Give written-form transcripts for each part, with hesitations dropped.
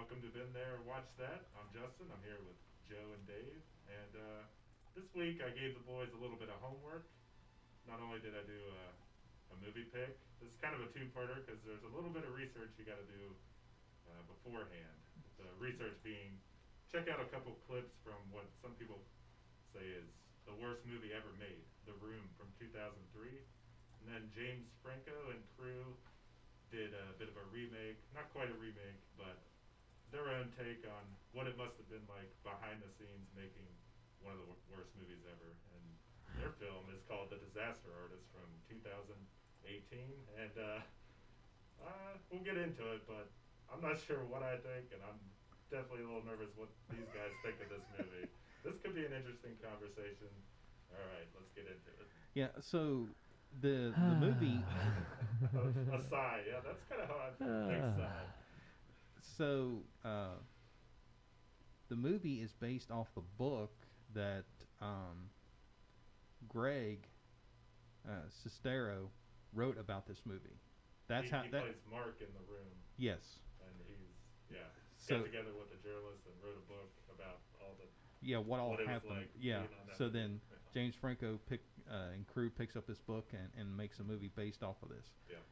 welcome to Been There, Watch That. I'm Justin. I'm here with Joe and Dave. And this week I gave the boys a little bit of homework. Not only did I do a movie pick, this is kind of a two-parter because there's a little bit of research you got to do beforehand. The research being check out a couple clips from what some people say is the worst movie ever made, The Room from 2003. And then James Franco and crew did a bit of a remake, not quite a remake, but their own take on what it must have been like behind the scenes making one of the worst movies ever. And their film is called The Disaster Artist from 2018. And we'll get into it, but I'm not sure what I think, and I'm definitely a little nervous what these guys think of this movie. This could be an interesting conversation. All right, let's get into it. Yeah, so the movie. A sigh, yeah, that's kind of how I think. Sigh. So the movie is based off the book that Greg Sestero wrote about this movie. That's he plays Mark in The Room. Yes. And he's got together with a journalist and wrote a book about all the what all it happened. Was like yeah. So movie. then James Franco and crew picks up this book and makes a movie based off of this. Yeah.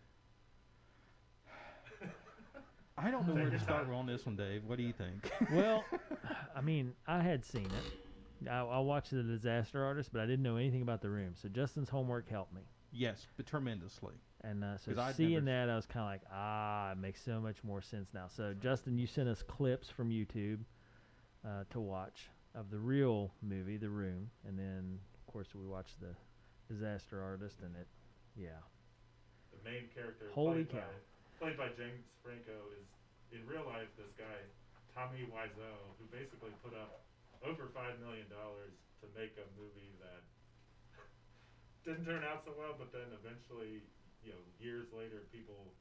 I don't know where to start on this one, Dave. What do you think? Well, I mean, I had seen it. I watched The Disaster Artist, but I didn't know anything about The Room. So Justin's homework helped me. Yes, but tremendously. And so seeing that, I was kind of like, it makes so much more sense now. So, Justin, you sent us clips from YouTube to watch of the real movie, The Room. And then, of course, we watched The Disaster Artist, and The main character, holy cow, played by James Franco, is, in real life, this guy, Tommy Wiseau, who basically put up over $5 million to make a movie that didn't turn out so well, but then eventually, years later, people,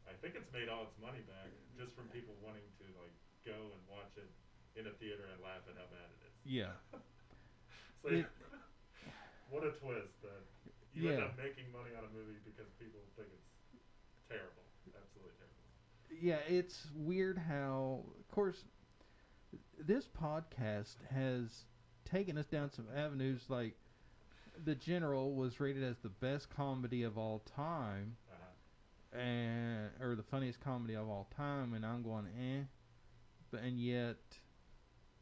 I think it's made all its money back just from people wanting to go and watch it in a theater and laugh at how bad it is. Yeah. So what a twist that you end up making money on a movie because people think it's terrible, absolutely terrible. Yeah, it's weird how, of course, this podcast has taken us down some avenues like The General was rated as the best comedy of all time, or the funniest comedy of all time, and I'm going, and yet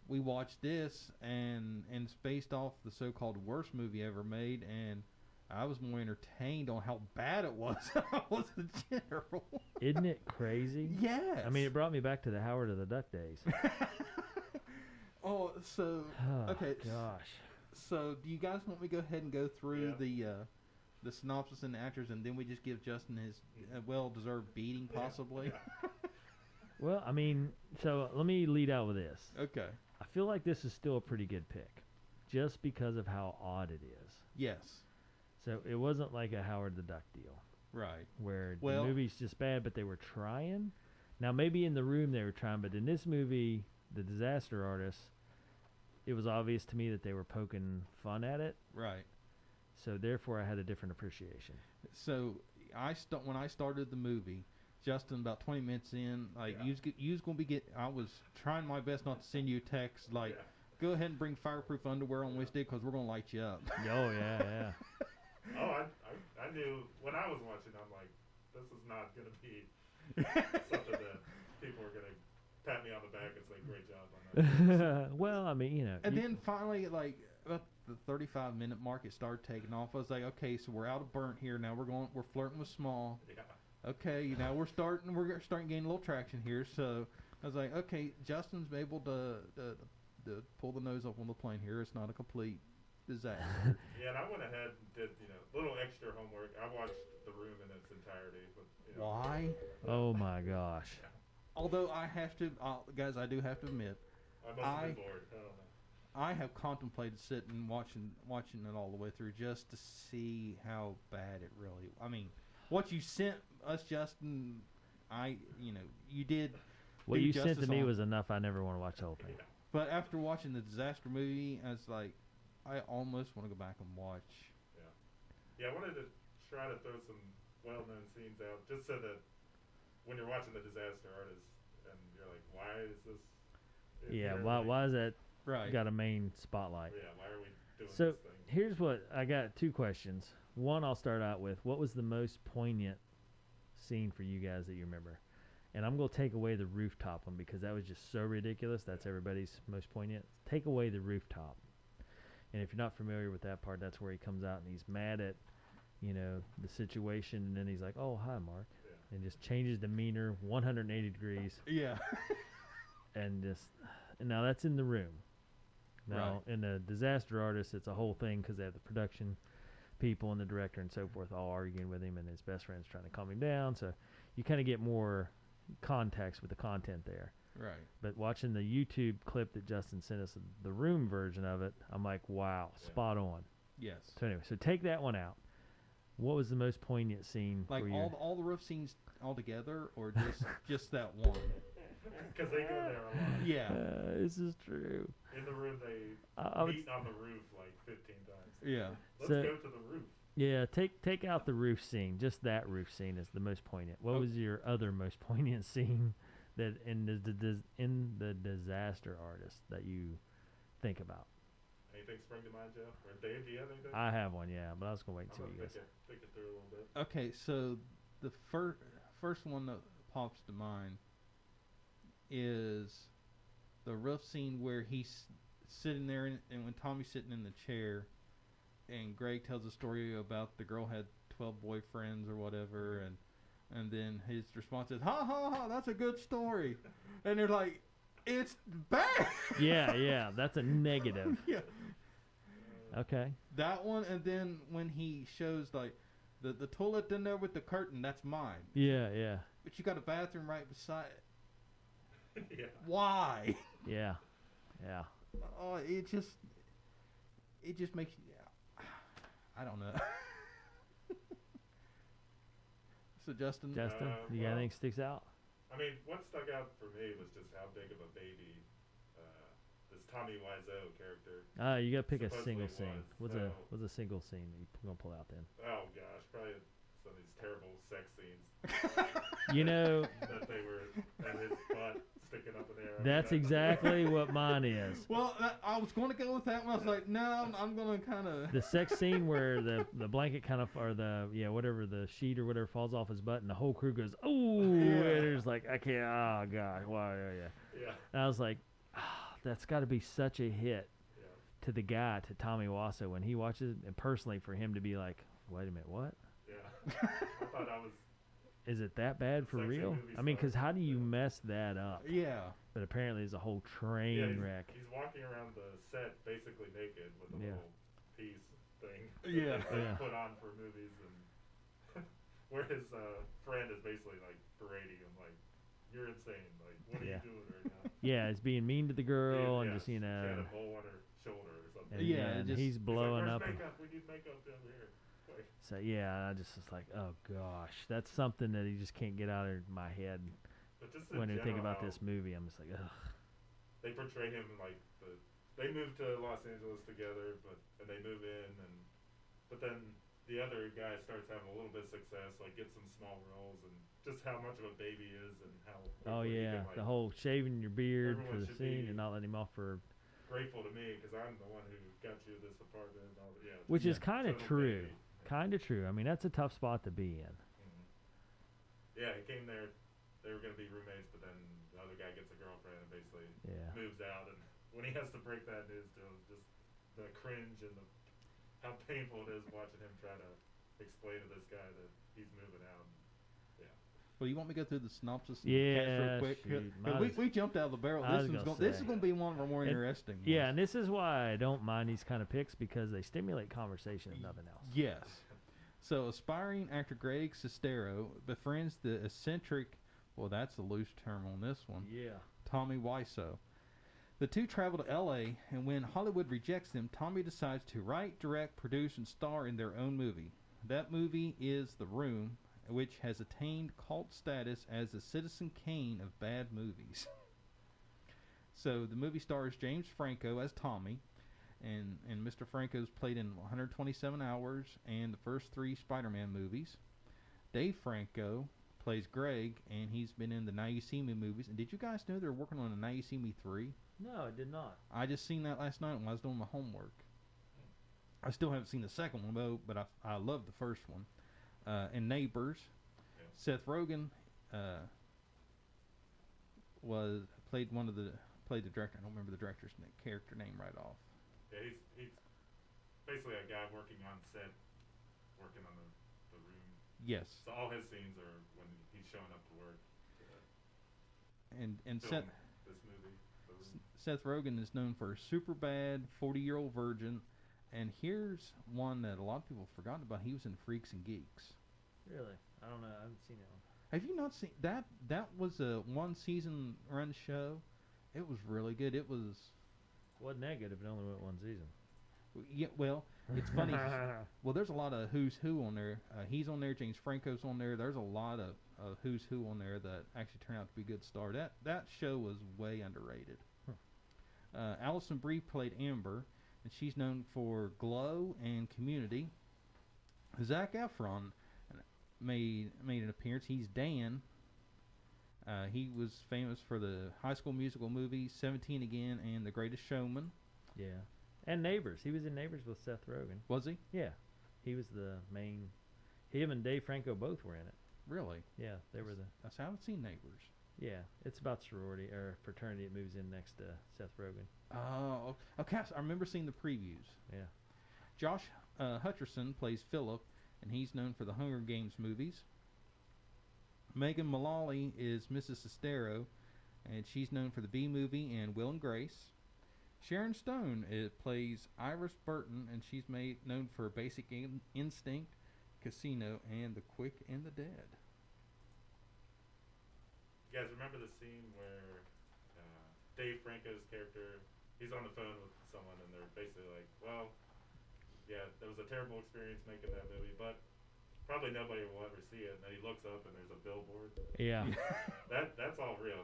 we watched this, and it's based off the so-called worst movie ever made, and I was more entertained on how bad it was than I was The General. Isn't it crazy? Yes. I mean, it brought me back to the Howard of the Duck days. Okay. Gosh. So, do you guys want me to go ahead and go through the synopsis and the actors, and then we just give Justin his well-deserved beating, possibly? Yeah. Well, I mean, so let me lead out with this. Okay. I feel like this is still a pretty good pick, just because of how odd it is. Yes. So it wasn't like a Howard the Duck deal. Right. Where the movie's just bad, but they were trying. Now, maybe in The Room they were trying, but in this movie, The Disaster Artist, it was obvious to me that they were poking fun at it. Right. So therefore, I had a different appreciation. So when I started the movie, Justin, about 20 minutes in, you was gonna be I was trying my best not to send you a text go ahead and bring fireproof underwear on Wednesday because we're gonna light you up. Oh yeah. I knew when I was watching. I'm like, this is not gonna be something that people are gonna pat me on the back and say, "Great job on that." Well, I mean, And then finally, about the 35-minute mark, it started taking off. I was like, okay, so we're out of burnt here. Now we're flirting with small. Yeah. Okay, now we're starting getting a little traction here. So I was like, okay, Justin's able to pull the nose up on the plane here. It's not a complete disaster. Yeah, and I went ahead and did a little extra homework. I watched The Room in its entirety. But, Why? Oh my gosh. Yeah. Although I have to, guys, I do have to admit, I must have been bored. I don't know. I have contemplated sitting and watching it all the way through just to see how bad it really. I mean, what you sent us, Justin, you did. What you sent to me was enough. I never want to watch the whole thing. Yeah. But after watching the disaster movie, I was like, I almost want to go back and watch. Yeah, I wanted to try to throw some well-known scenes out just so that when you're watching The Disaster Artist, and you're like, why is this? Yeah, here? why is that Right. got a main spotlight? Yeah, why are we doing So this thing? here's what I got. 2 questions. One, I'll start out with: what was the most poignant scene for you guys that you remember? And I'm gonna take away the rooftop one because that was just so ridiculous. That's everybody's most poignant. Take away the rooftop. And if you're not familiar with that part, that's where he comes out and he's mad at, the situation, and then he's like, "Oh, hi, Mark," Yeah. and just changes demeanor 180 degrees, Yeah. and now that's in The Room. Now in the Disaster Artist, it's a whole thing because they have the production people and the director and so forth all arguing with him, and his best friend's trying to calm him down. So you kind of get more context with the content there. Right. But watching the YouTube clip that Justin sent us, the Room version of it, I'm like, wow, spot on. Yes. So anyway, so take that one out. What was the most poignant scene Like for you? all the roof scenes all together, or just that one? Because they go there a lot. Yeah. This is true. In The Room, they meet on the roof like 15 times. Yeah. Let's go to the roof. Yeah, take out the roof scene. Just that roof scene is the most poignant. What was your other most poignant scene that in the Disaster Artist that you think about? Anything spring to mind, Jeff? Or Dave, do you have anything? I have one, yeah, but I was gonna wait I'm until gonna you guys. think it through a little bit. Okay, so the first one that pops to mind is the roof scene where he's sitting there, and when Tommy's sitting in the chair, and Greg tells a story about the girl had 12 boyfriends or whatever, and then his response is, "Ha ha ha, that's a good story," and they're like, "It's bad." Yeah, that's a negative. Yeah. Okay. That one, and then when he shows like the toilet in there with the curtain, that's mine. Yeah. But you got a bathroom right beside it. Yeah. Why? Yeah. Oh, it just makes you. I don't know. So Justin, You got anything sticks out? I mean, what stuck out for me was just how big of a baby this Tommy Wiseau character. You gotta pick a supposedly single scene. was. What's a single scene that you're gonna pull out then? Oh gosh, probably some of these terrible sex scenes that they were, and his butt sticking up in the air. That's exactly what mine is. Well, I was going to go with that one. I was like, no, I'm going to kind of. The sex scene where the blanket kind of, or whatever, the sheet or whatever falls off his butt, and the whole crew goes, "Oh!" And there's like, I can't. Oh god, why? Yeah. And I was like, that's got to be such a hit to the guy, to Tommy Wiseau, when he watches it, and personally for him to be like, wait a minute, what? Yeah. I thought I was. Is it that bad for Sexy real? movie I mean, because star. how do you mess that up? Yeah. But apparently it's a whole train wreck. He's walking around the set basically naked with a little piece thing. Yeah. That they put on for movies, and where his friend is basically like berating him, like, "You're insane. Like, what are you doing right now?" Yeah, it's being mean to the girl, and just she had a mole on her shoulder or something. and he's blowing like, up. "Where's makeup? We need makeup down here." Like, So I just was like, oh gosh, that's something that he just can't get out of my head but just when I in think general, about this movie. I'm just like, ugh. they portray him like they move to Los Angeles together, and they move in, but then the other guy starts having a little bit of success, like gets some small roles, and just how much of a baby he is, and how quickly he can, like, the whole shaving your beard for everyone the should scene be and not letting him off for, grateful to me because I'm the one who got you this apartment and all that. Yeah, which is just kind of total true, baby. I mean, that's a tough spot to be in. Mhm. Yeah, he came there. They were gonna be roommates, but then the other guy gets a girlfriend and basically moves out. And when he has to break that news to him, just the cringe and how painful it is watching him try to explain to this guy that he's moving out. Yeah. Well, you want me to go through the synopsis? Yeah, real quick? shoot. We jumped out of the barrel. This is going to be one of our more interesting ones. Yeah, and this is why I don't mind these kind of picks, because they stimulate conversation if nothing else. Yes. So, aspiring actor Greg Sestero befriends the eccentric, well, that's a loose term on this one, Tommy Wiseau. The two travel to L.A., and when Hollywood rejects them, Tommy decides to write, direct, produce, and star in their own movie. That movie is The Room, which has attained cult status as the Citizen Kane of bad movies. So the movie stars James Franco as Tommy, and Mr. Franco's played in 127 Hours and the first 3 Spider-Man movies. Dave Franco plays Greg, and he's been in the Now You See Me movies. And did you guys know they're working on a Now You See Me 3? No, I did not. I just seen that last night when I was doing my homework. I still haven't seen the second one, though, but I love the first one. And Neighbors. Yeah. Seth Rogen played the director. I don't remember the director's character name right off. Yeah, he's basically a guy working on set, working on the room. Yes. So all his scenes are when he's showing up to work. And Film this movie. The Room. Seth Rogen is known for Superbad, 40-Year-Old Virgin, and here's one that a lot of people have forgotten about. He was in Freaks and Geeks. Really? I don't know. I haven't seen that one. Have you not seen that? That was a one-season run show. It was really good. It was. Wasn't that good if it only went one season? Yeah, well, it's funny. Well, there's a lot of who's who on there. He's on there. James Franco's on there. There's a lot of who's who on there that actually turned out to be good stars. That show was way underrated. Alison Brie played Amber, and she's known for Glow and Community. Zac Efron made an appearance. He's Dan. He was famous for the High School Musical movies, 17 Again, and The Greatest Showman. Yeah. And Neighbors. He was in Neighbors with Seth Rogen. Was he? Yeah. He was the main. Him and Dave Franco both were in it. Really? Yeah, they were the. I haven't seen Neighbors. Yeah, it's about sorority or fraternity. It moves in next to Seth Rogen. Oh, okay. I remember seeing the previews. Yeah. Josh Hutcherson plays Philip, and he's known for the Hunger Games movies. Megan Mullally is Mrs. Sestero, and she's known for the Bee Movie and Will and Grace. Sharon Stone plays Iris Burton, and she's known for Basic Instinct, Casino, and The Quick and the Dead. You guys remember the scene where Dave Franco's character, he's on the phone with someone, and they're basically like, well, yeah, that was a terrible experience making that movie, but probably nobody will ever see it. And then he looks up, and there's a billboard. Yeah. That's all real.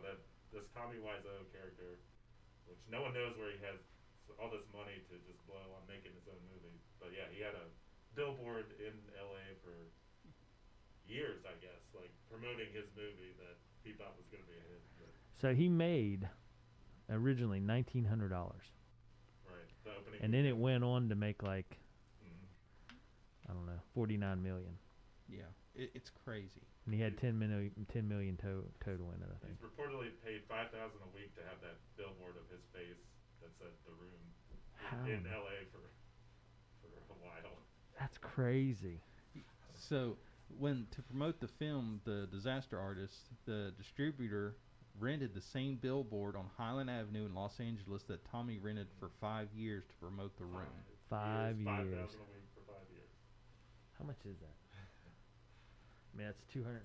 This Tommy Wiseau character, which no one knows where he has all this money to just blow on making his own movie. But yeah, he had a billboard in L.A. for years, I guess, like promoting his movie that he thought was going to be a hit. But So he made originally $1,900, right, the opening. and then it went on to make like Mhm. I don't know, 49 million. Yeah, it's crazy. And he had 10 million total in it, I think. He's reportedly paid $5,000 a week to have that billboard of his face that said The Room in L.A. for a while. That's crazy. So, to promote the film, The Disaster Artist, the distributor rented the same billboard on Highland Avenue in Los Angeles that Tommy rented for 5 years to promote The Room. 5 years. $5,000 a week for 5 years. How much is that? I mean, that's 200.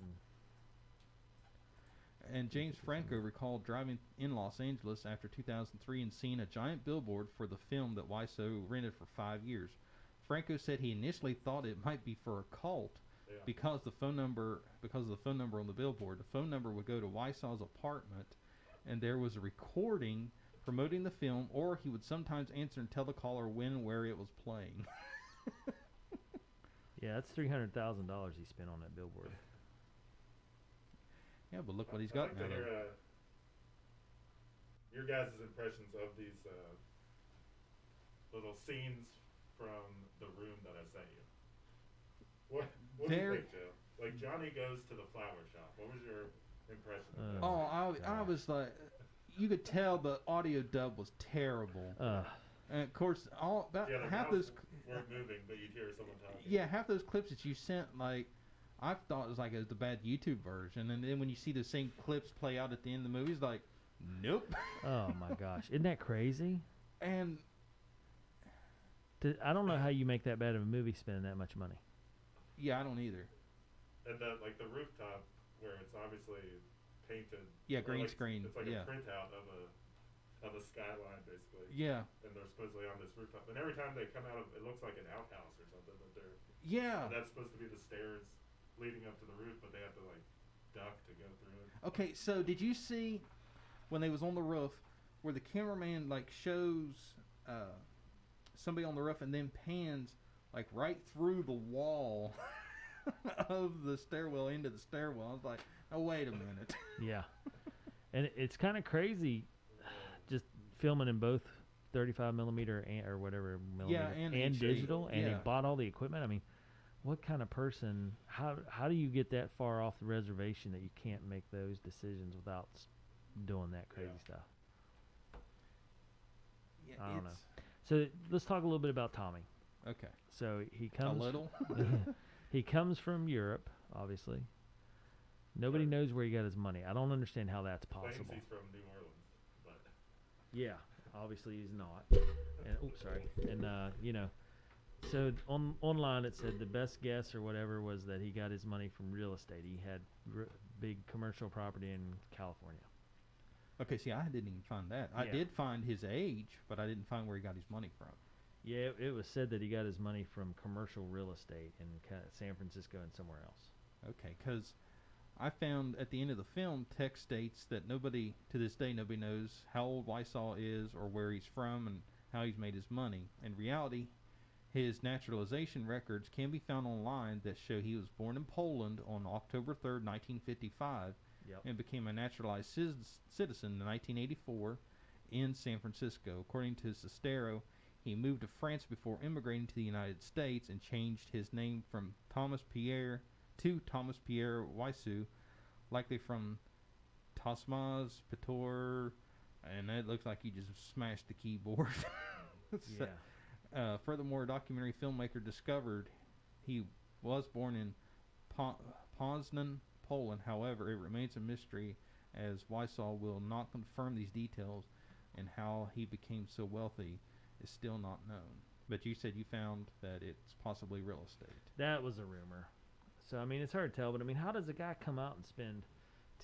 And James Franco recalled driving in Los Angeles after 2003 and seeing a giant billboard for the film that Wiseau rented for 5 years. Franco said he initially thought it might be for a cult because of the phone number on the billboard. The phone number would go to Wiseau's apartment, and there was a recording promoting the film, or he would sometimes answer and tell the caller when and where it was playing. Yeah, that's $300,000 he spent on that billboard. Yeah, but look what he's got I'd like now. to hear your guys' impressions of these little scenes from The Room that I sent you. What do you think, Joe? Like, Johnny goes to the flower shop. What was your impression of that? Oh, I was like, you could tell the audio dub was terrible. And of course, half those weren't moving, but you'd hear someone talking. Yeah, half those clips that you sent, like, I thought it was like the bad YouTube version, and then when you see the same clips play out at the end of the movie, it's like, nope. Oh my gosh, isn't that crazy? And I don't know how you make that bad of a movie spending that much money. Yeah, I don't either. And the rooftop where it's obviously painted. Yeah, green like, screen. It's like yeah. a printout of a skyline, basically. Yeah. And they're supposedly on this rooftop. And every time they come out of, it looks like an outhouse or something. But they're. Yeah. And that's supposed to be the stairs leading up to the roof, but they have to like duck to go through it. Okay, so did you see when they was on the roof where the cameraman like shows somebody on the roof and then pans like right through the wall of the stairwell into the stairwell. I was like, oh, wait a minute. Yeah. And it's kind of crazy just filming in both 35 millimeter or whatever millimeter and HD. digital, and he Yeah. bought all the equipment. I mean, what kind of person, how do you get that far off the reservation that you can't make those decisions without doing that crazy stuff? Yeah, I don't know. So let's talk a little bit about Tommy. Okay. So he comes A little? he comes from Europe, obviously. Nobody knows where he got his money. I don't understand how that's Claims possible. he's from New Orleans, but Yeah, obviously he's not. And sorry. And you know, so online it said the best guess or whatever was that he got his money from real estate. He had big commercial property in California. Okay, see, I didn't even find that. I Yeah. did find his age, but I didn't find where he got his money from. Yeah, it was said that he got his money from commercial real estate in San Francisco and somewhere else. Okay, because I found at the end of the film, text states that nobody, to this day, nobody knows how old Wysall is or where he's from and how he's made his money. In reality, his naturalization records can be found online that show he was born in Poland on October 3rd, 1955, Yep. and became a naturalized citizen in 1984 in San Francisco. According to Sestero, he moved to France before immigrating to the United States and changed his name from Thomas Pierre to Thomas Pierre Wysau, likely from Tasmas Pitor, and it looks like he just smashed the keyboard. Yeah. Furthermore, a documentary filmmaker discovered he was born in Poznan, Poland. However, it remains a mystery as Wysall will not confirm these details, and how he became so wealthy is still not known. But you said you found that it's possibly real estate. That was a rumor. So I mean, it's hard to tell, but I mean, how does a guy come out and spend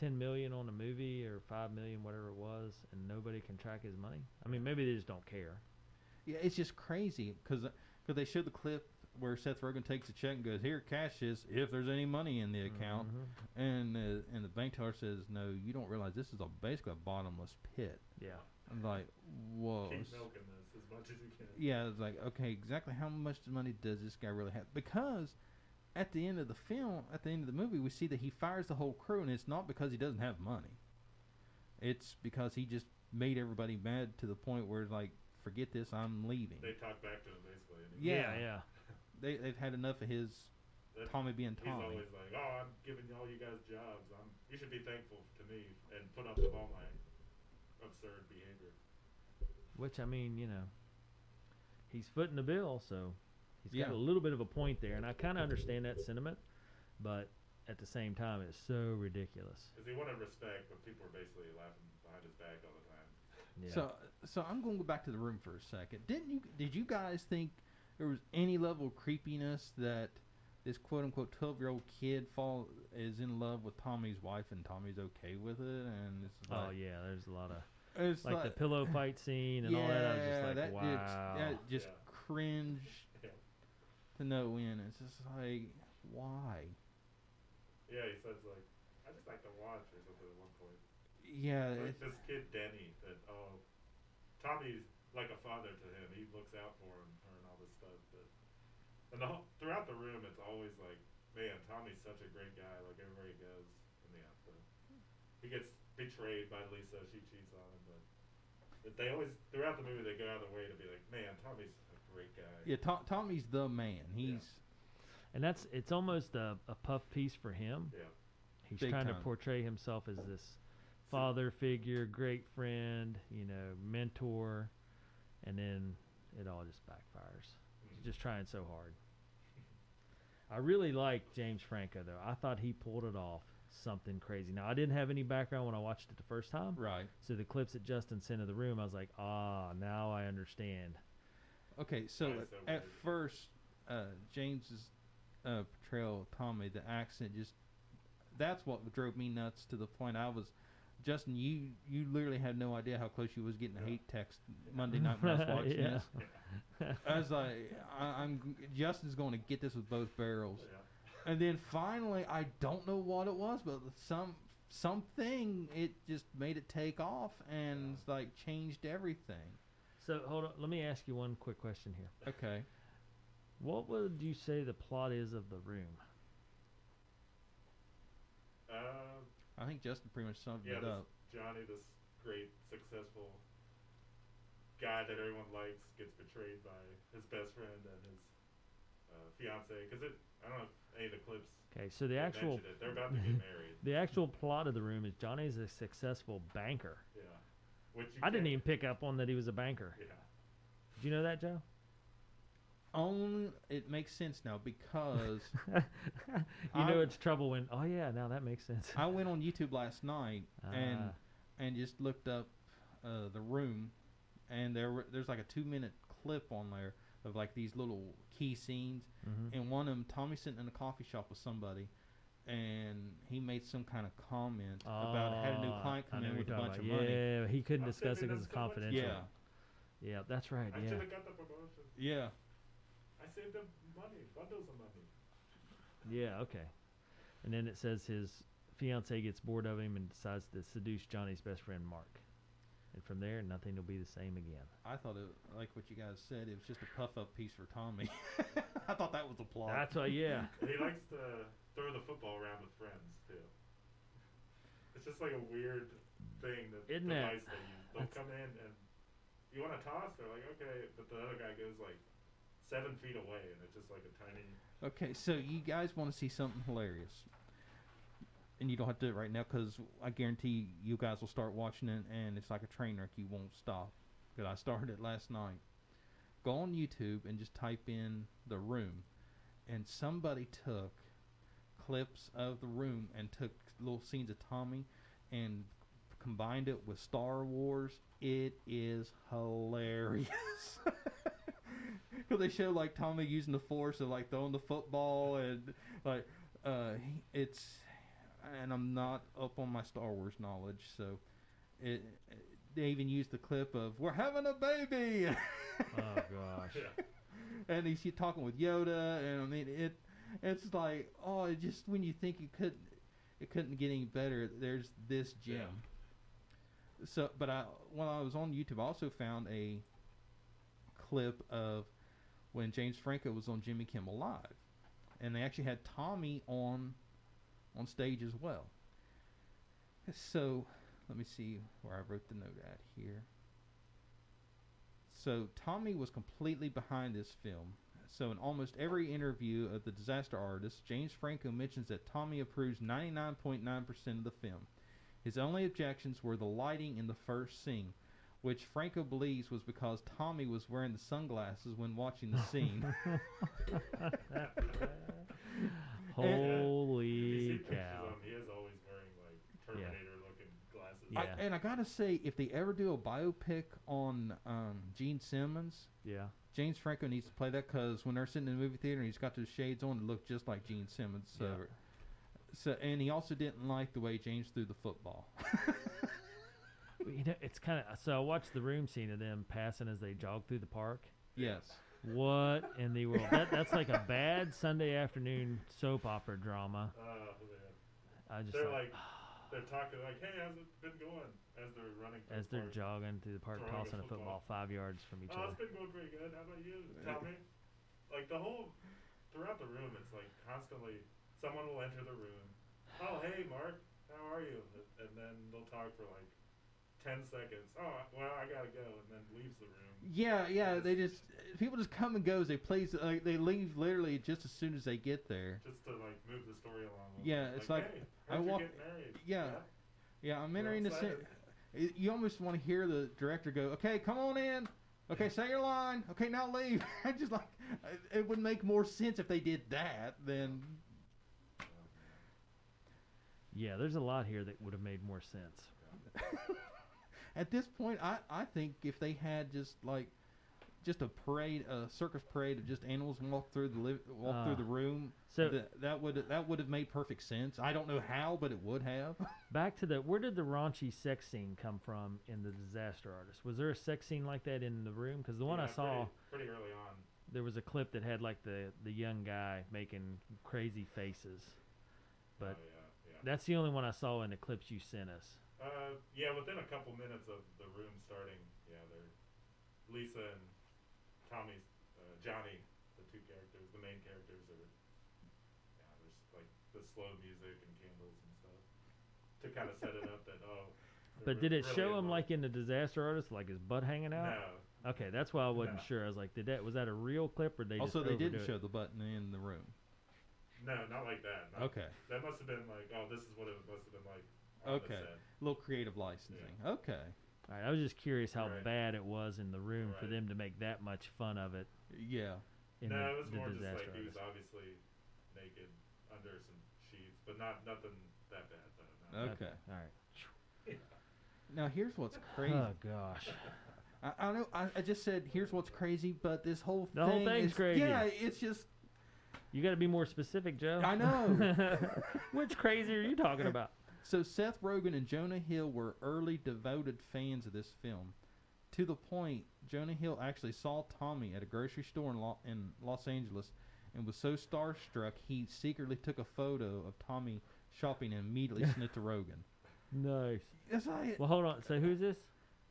$10 million on a movie or $5 million, whatever it was, and nobody can track his money? I mean, maybe they just don't care. Yeah, it's just crazy because they showed the clip where Seth Rogen takes a check and goes, "Here, cash this if there's any money in the account," and the bank teller says, "No, you don't realize this is basically a bottomless pit." Yeah. I'm like, whoa. keep milking this as much as you can. Yeah, it's like, okay, exactly how much money does this guy really have? Because at the end of the film, at the end of the movie, we see that he fires the whole crew, and it's not because he doesn't have money. It's because he just made everybody mad to the point where, like, forget this, I'm leaving. They talk back to him basically. And Yeah. They've had enough of his Tommy being He's Tommy. always like, "Oh, I'm giving all you guys jobs. You should be thankful to me and put up with all my absurd behavior." Which, I mean, you know, he's footing the bill, so he's got Yeah. a little bit of a point there, and I kind of understand that sentiment, but at the same time, it's so ridiculous. Because he wanted respect, but people were basically laughing behind his back all the time. Yeah. So I'm going to go back to the room for a second. Did you guys think there was any level of creepiness that this quote unquote 12-year-old kid is in love with Tommy's wife and Tommy's okay with it? And it's like, Oh yeah, there's a lot of it's like the pillow fight scene and all that. I was just like, that wow. that just Yeah. cringe Yeah. to no end. It's just like, why? Yeah, he says like, "I just like to watch" or something at one point. Yeah, Like this kid Denny, that Tommy's like a father to him. He looks out for him and all this stuff. But and throughout the room, it's always like, man, Tommy's such a great guy. Like everywhere he goes, and he gets betrayed by Lisa. She cheats on him, but they always throughout the movie they go out of their way to be like, man, Tommy's a great guy. yeah. Tommy's the man. And it's almost a puff piece for him. Yeah. He's Big trying to time. portray himself as this father figure, great friend, mentor, and then it all just backfires. He's just trying so hard. I really like James Franco, though. I thought he pulled it off something crazy. Now, I didn't have any background when I watched it the first time. Right. So the clips that Justin sent in the room, I was like, now I understand. Okay, so Why so at weird? first, James's portrayal of Tommy, the accent that's what drove me nuts to the point Justin, you literally had no idea how close you was getting a hate text Monday night when I was watching Yeah. this. I was like, Justin's going to get this with both barrels. Yeah. And then finally, I don't know what it was, but something, it just made it take off and it's like changed everything. So hold on, let me ask you one quick question here. Okay. What would you say the plot is of The Room? I think Justin pretty much summed it up. Johnny, this great, successful guy that everyone likes, gets betrayed by his best friend and his fiance. Because I don't know if any of the clips. Okay, so they're about to get married. The actual plot of the room is Johnny's a successful banker. Yeah. Which I didn't even pick up on that he was a banker. Yeah. Did you know that, Joe? It makes sense now because it's trouble when. Oh yeah, now that makes sense. I went on YouTube last night and just looked up The Room, and there's like a 2-minute clip on there of like these little key scenes, and one of them, Tommy's sitting in a coffee shop with somebody, and he made some kind of comment about had a new client come in with a bunch of money. Yeah, he couldn't discuss it because it's confidential. Yeah, that's right. I should have got the promotion. Yeah. I saved them money, bundles of money. Yeah, okay. And then it says his fiance gets bored of him and decides to seduce Johnny's best friend Mark. And from there, nothing will be the same again. I thought like what you guys said, it was just a puff-up piece for Tommy. I thought that was a plot. That's why, yeah. And he likes to throw the football around with friends, too. It's just like a weird thing they'll come in and you want to toss? They're like, okay, but the other guy goes like 7 feet away, and it's just like a tiny. Okay, so you guys want to see something hilarious, and you don't have to do it right now because I guarantee you guys will start watching it, and it's like a train wreck. You won't stop. Because I started it last night. Go on YouTube and just type in The Room, and somebody took clips of The Room and took little scenes of Tommy and combined it with Star Wars. It is hilarious. Because they show like Tommy using the Force and like throwing the football and like and I'm not up on my Star Wars knowledge, so they even used the clip of "We're having a baby." Oh gosh. Yeah. And he's talking with Yoda, and I mean it's like, oh, it just when you think it couldn't get any better, there's this gem. Yeah. So, but while I was on YouTube, I also found a clip of when James Franco was on Jimmy Kimmel Live, and they actually had Tommy on stage as well. So let me see where I wrote the note at here. So Tommy was completely behind this film. So in almost every interview of the disaster artist, James Franco mentions that Tommy approves 99.9% of the film. His only objections were the lighting in the first scene, which Franco believes was because Tommy was wearing the sunglasses when watching the scene. Holy cow. He is always wearing like Terminator-looking glasses. Yeah. And I gotta say, if they ever do a biopic on Gene Simmons, James Franco needs to play that, because when they're sitting in the movie theater and he's got those shades on, it looked just like Gene Simmons. So, and he also didn't like the way James threw the football. It's kind of, so I watched the room scene of them passing as they jog through the park. Yes. What in the world? That's like a bad Sunday afternoon soap opera drama. Man. They're talking like, hey, how's it been going? As they're running through as they're jogging through the park, tossing a football 5 yards from each other. It's been going pretty good. How about you, Tommy? Like throughout the room, it's like constantly someone will enter the room. Oh, hey, Mark, how are you? And then they'll talk for like 10 seconds. Oh, well, I gotta go, and then leaves the room. Yeah. People just come and go. They leave literally just as soon as they get there. Just to like move the story along. Yeah, it's like hey, I walk. Get married? Yeah. I'm entering the scene. You almost want to hear the director go, "Okay, come on in. Okay, say your line. Okay, now leave." I just like it would make more sense if they did that than. Yeah, there's a lot here that would have made more sense. At this point, I think if they had just a parade, a circus parade of just animals walk through the room, so that would have made perfect sense. I don't know how, but it would have. Back to where did the raunchy sex scene come from in the Disaster Artist? Was there a sex scene like that in the room? Because the one I saw pretty early on, there was a clip that had like the young guy making crazy faces, but that's the only one I saw in the clips you sent us. Within a couple minutes of the room starting, they're Lisa and Tommy's Johnny, the two characters, the main characters are. There's like the slow music and candles and stuff. to kind of set it up that But did it really show him involved. like in the Disaster Artist, like his butt hanging out? No. Okay, that's why I wasn't No. sure. I was like, was that a real clip or they Also, just they overdo didn't it? show the button in the room. No, not like that. No. Okay. That must have been like, this is what it must have been like on the Okay. set. A little creative licensing. Okay. All right, I was just curious how Right. bad it was in the room for Right. them to make that much fun of it. Yeah. In No, the, it was the more just Disaster like he was Artist. obviously naked under some sheets, but nothing that bad though. No. Okay. All right. Now, here's what's crazy. Oh gosh. I know. I just said here's what's crazy, but this whole The whole thing's is crazy. Yeah, it's just. You got to be more specific, Joe. I know. Which crazy are you talking about? So Seth Rogen and Jonah Hill were early devoted fans of this film, to the point Jonah Hill actually saw Tommy at a grocery store in Los Angeles, and was so starstruck he secretly took a photo of Tommy shopping and immediately sent it to Rogen. Nice. It's like Well, hold on. So who's this?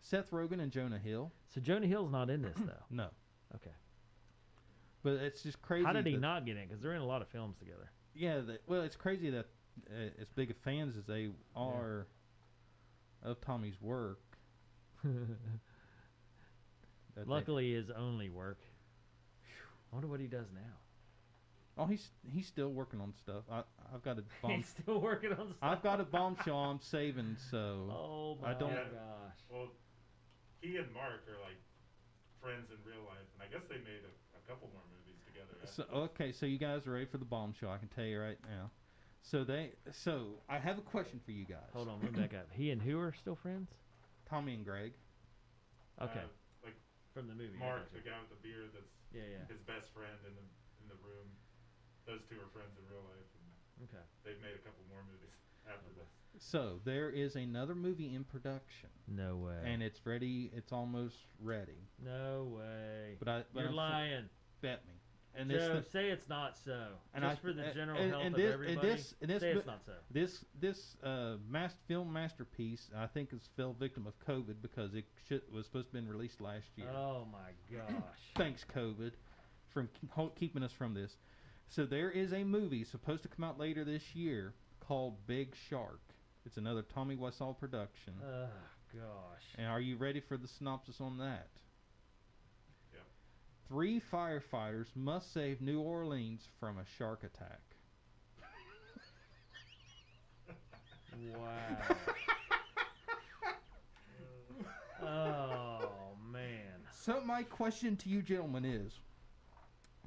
Seth Rogen and Jonah Hill. So Jonah Hill's not in this though. No, Okay. but it's just crazy. How did he that- not get in? Because they're in a lot of films together. Yeah, well, it's crazy that as big of fans as they are of Tommy's work. that they- Luckily, his only work. I wonder what he does now. oh, he's still working on stuff. I've got a bomb. He's still working on stuff. I've got a bombshell I'm saving, so Oh my I don't- gosh. Well, he and Mark are like friends in real life, and I guess they made a couple more movies together. so after this. okay. So you guys are ready for the bombshell? I can tell you right now. So I have a question for you guys. Hold on, let me back up. He and who are still friends? Tommy and Greg. Okay, Like from the movie. I Mark, gotcha. the guy with the beard, that's Yeah. his best friend in the room. Those two are friends in real life, and Okay. they've made a couple more movies after this. So there is another movie in production, No way. and it's ready. It's almost ready. No way. But You're lying. Bet me. And Joe, this say it's not so. And Just I- for the general and- health and of this- and everybody. this- and this say mo- it's not so. this film masterpiece, I think, is fell victim of COVID because it was supposed to have been released last year. Oh my gosh. Thanks, COVID, from keeping us from this. So there is a movie supposed to come out later this year called Big Shark. It's another Tommy Wiseau production. Oh gosh. And are you ready for the synopsis on that? Yep. 3 firefighters must save New Orleans from a shark attack. Wow. Oh man. So my question to you gentlemen is,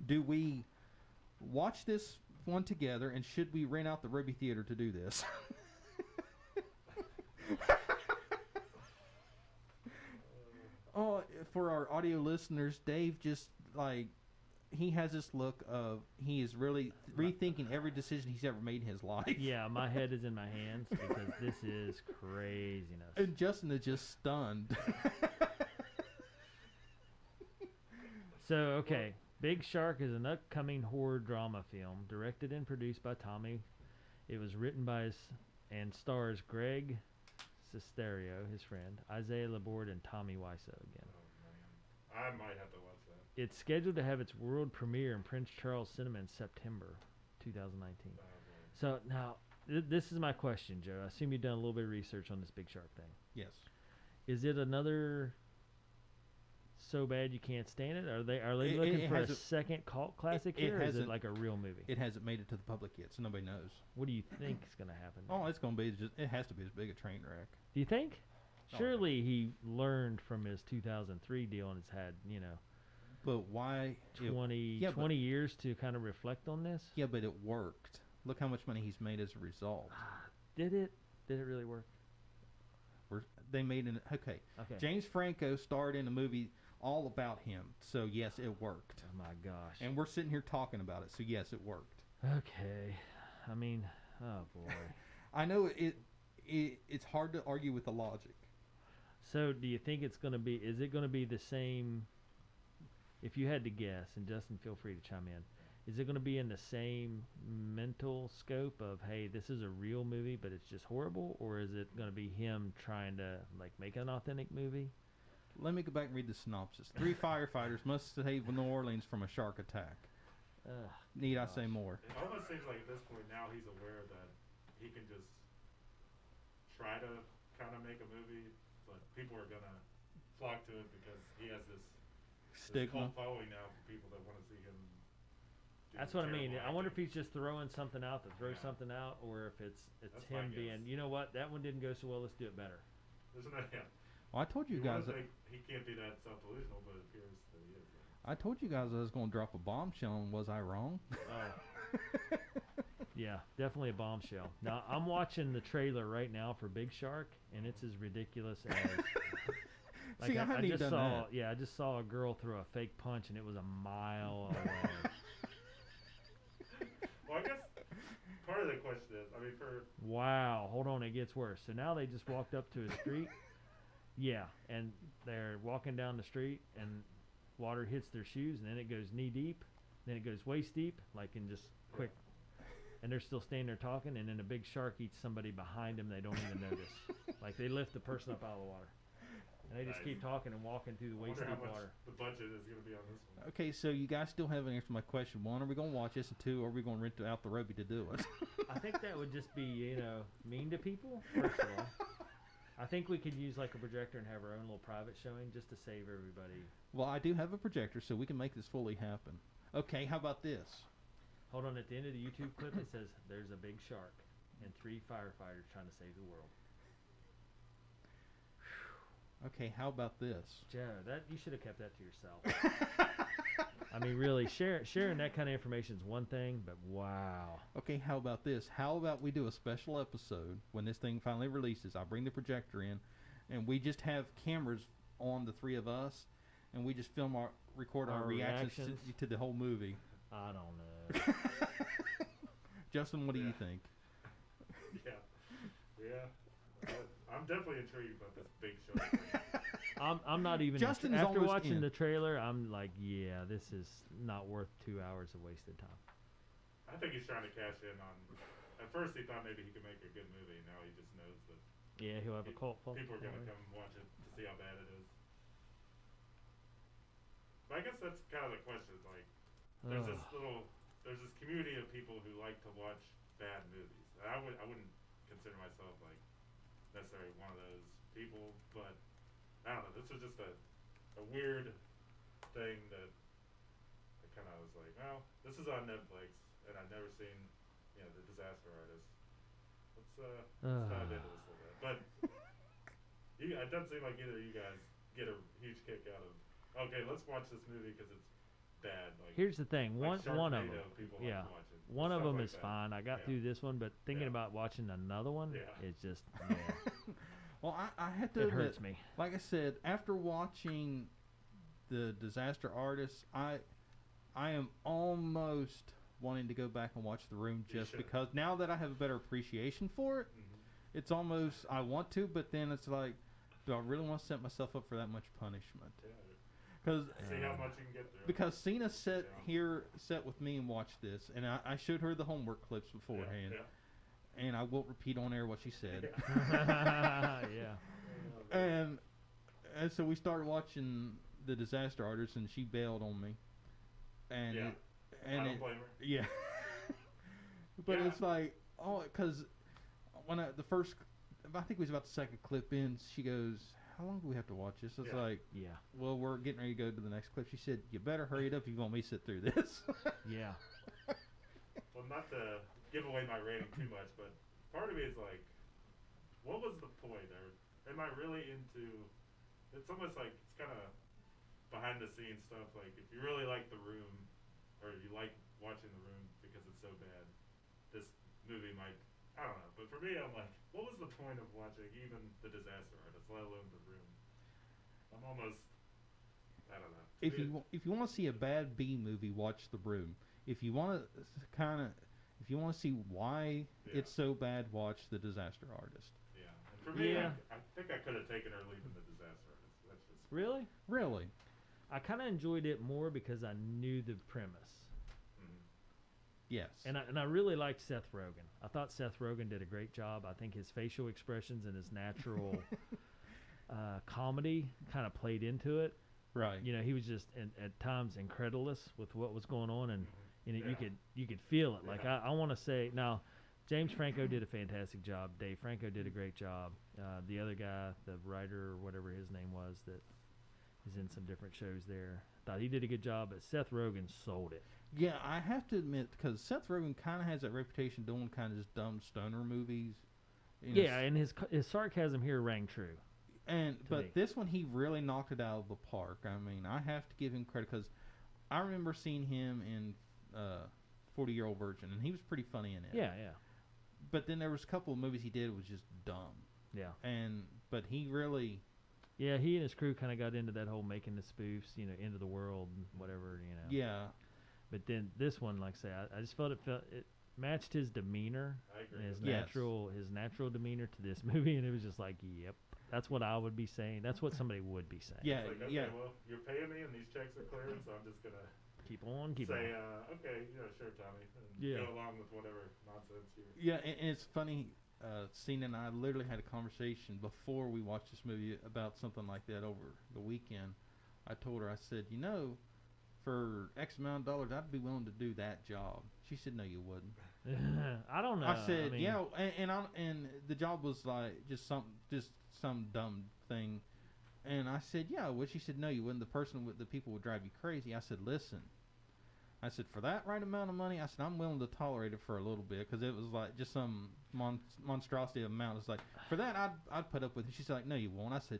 do we watch this one together, and should we rent out the Ruby Theater to do this? Oh, for our audio listeners, Dave just he has this look of he is really rethinking every decision he's ever made in his life. Yeah, my head is in my hands because this is craziness. And Justin is just stunned. So, okay, Big Shark is an upcoming horror drama film directed and produced by Tommy. It was written by and stars Greg Sestero, his friend, Isaiah Laborde, and Tommy Wiseau again. Oh man, I might have to watch that. It's scheduled to have its world premiere in Prince Charles Cinema in September 2019. Oh, boy. So now, this is my question, Joe. I assume you've done a little bit of research on this Big Shark thing. Yes. Is it another so bad you can't stand it? Are they It looking for a hasn't- second cult classic it here, or is it hasn't- like a real movie? It hasn't made it to the public yet, so nobody knows. What do you think is going to happen? Oh, it's going to be it has to be as big a train wreck. Do you think? Oh, Surely he learned from his 2003 deal and has had, But why? 20 but- years to kind of reflect on this. Yeah, but it worked. Look how much money he's made as a result. Did it really work? They made an okay. Okay. James Franco starred in a movie all about him, so yes, it worked. Oh my gosh. And we're sitting here talking about it, so yes, it worked. Okay. I mean, oh boy. I know it's hard to argue with the logic. So do you think it's going to be, is it going to be the same, if you had to guess, and Justin, feel free to chime in, is it going to be in the same mental scope of, hey, this is a real movie, but it's just horrible? Or is it going to be him trying to, make an authentic movie? Let me go back and read the synopsis. 3 firefighters must save New Orleans from a shark attack. Ugh, Need I say more? It almost seems like at this point now he's aware that he can just try to kind of make a movie, but people are gonna flock to it because he has this Stigma. cult following now for people that want to see him. That's what I mean. I wonder if he's just throwing something out to throw something out, or if it's That's him my guess. being, you know what, that one didn't go so well, let's do it better. Isn't that him? Well, I told you guys. He can't be that self-delusional, but it appears that he is. I told you guys I was going to drop a bombshell, and was I wrong? Oh. Yeah, definitely a bombshell. Now, I'm watching the trailer right now for Big Shark, and it's as ridiculous as... Like See, I haven't even done that. Yeah, I just saw a girl throw a fake punch, and it was a mile away. Well, I guess part of the question is, I mean, for... Wow, hold on, it gets worse. So now they just walked up to a street. Yeah, and they're walking down the street, and water hits their shoes, and then it goes knee deep, then it goes waist deep, like in just quick. And they're still standing there talking, and then a big shark eats somebody behind them they don't even notice. Like they lift the person up out of the water. And they just keep talking and walking through the waist deep water. The budget is going to be on this one. Okay, so you guys still haven't answered my question. One, are we going to watch this? And two, are we going to rent out the Roby to do it? I think that would just be, mean to people, first of all. I think we could use like a projector and have our own little private showing just to save everybody. Well, I do have a projector, so we can make this fully happen. Okay, how about this? Hold on, at the end of the YouTube clip it says, there's a big shark and 3 firefighters trying to save the world. Okay, how about this? Joe, you should have kept that to yourself. I mean, really, sharing that kind of information is one thing, but wow. Okay, how about this? How about we do a special episode when this thing finally releases? I bring the projector in, and we just have cameras on the 3 of us, and we just record our reactions to the whole movie. I don't know. Justin, what do you think? Yeah. I'm definitely intrigued about this big shark. I'm not even. Justin is after almost watching in. the trailer, I'm like, yeah, this is not worth 2 hours of wasted time. I think he's trying to cash in on. At first, he thought maybe he could make a good movie. Now he just knows that. Yeah, he'll have a cult following. People are going to come watch it to see how bad it is. But I guess that's kind of the question. Like, there's this community of people who like to watch bad movies. I wouldn't consider myself like necessarily one of those people, but I don't know. This was just a weird thing that I kind of was like, well, this is on Netflix, and I've never seen, The Disaster Artist. Let's dive into this a little bit. But it doesn't seem like either of you guys get a huge kick out of. Okay, let's watch this movie because it's bad. Like, here's the thing, one of them, yeah, one of them like is that. fine. I got through this one, but thinking about watching another one is just. Well, I had to it admit, hurts me. Like I said, after watching The Disaster Artist, I am almost wanting to go back and watch The Room just because now that I have a better appreciation for it, it's almost I want to, but then it's like, do I really want to set myself up for that much punishment? Because see how much you can get through. Because Cena sat with me and watched this, and I showed her the homework clips beforehand. And I won't repeat on air what she said. And so we started watching The Disaster Artist, and she bailed on me. And I don't blame her. Yeah. But it's like, because when I think it was about the second clip in, she goes, how long do we have to watch this? It's like, well, we're getting ready to go to the next clip. She said, you better hurry it up if you want me to sit through this. Well, not to give away my rating too much, but part of me is like, what was the point? Or am I really into? It's almost like it's kind of behind the scenes stuff. Like if you really like The Room, or you like watching The Room because it's so bad, this movie might. I don't know. But for me, I'm like, what was the point of watching even The Disaster Artist, let alone The Room? I'm almost. I don't know. If you want to see a bad B movie, watch The Room. If you want to see why it's so bad, watch The Disaster Artist. Yeah. And for me, I think I could have taken her leaving The Disaster Artist. That's just Really. I kind of enjoyed it more because I knew the premise. Yes. And I really liked Seth Rogen. I thought Seth Rogen did a great job. I think his facial expressions and his natural comedy kind of played into it. Right. He was just at times incredulous with what was going on, and you could feel it. Like I want to say now, James Franco did a fantastic job. Dave Franco did a great job. The other guy, the writer or whatever his name was, that is in some different shows there, thought he did a good job, but Seth Rogen sold it. Yeah, I have to admit, because Seth Rogen kind of has that reputation doing kind of just dumb stoner movies. Yeah, and his sarcasm here rang true. But this one, he really knocked it out of the park. I mean, I have to give him credit, because I remember seeing him in 40-Year-Old Virgin, and he was pretty funny in it. Yeah. But then there was a couple of movies he did was just dumb. Yeah. But he really... Yeah, he and his crew kind of got into that whole making the spoofs, into the world and whatever, Yeah. But then this one, like I say, I just felt it matched his demeanor, I agree. his natural demeanor to this movie, and it was just like, yep, that's what I would be saying. That's what somebody would be saying. Yeah, it's like, okay, well, you're paying me and these checks are clearing, so I'm just gonna keep on. Okay, sure, Tommy, and go along with whatever nonsense you. Yeah, and it's funny. Cena and I literally had a conversation before we watched this movie about something like that over the weekend. I told her, I said, for X amount of dollars, I'd be willing to do that job. She said, no, you wouldn't. I don't know. I said, and the job was like just some dumb thing. And I said, yeah, I would. She said, no, you wouldn't. The people would drive you crazy. I said, listen. I said, for that right amount of money, I said, I'm willing to tolerate it for a little bit, because it was like just some monstrosity amount. It's like, for that, I'd put up with it. She said, like, no, you won't. I said,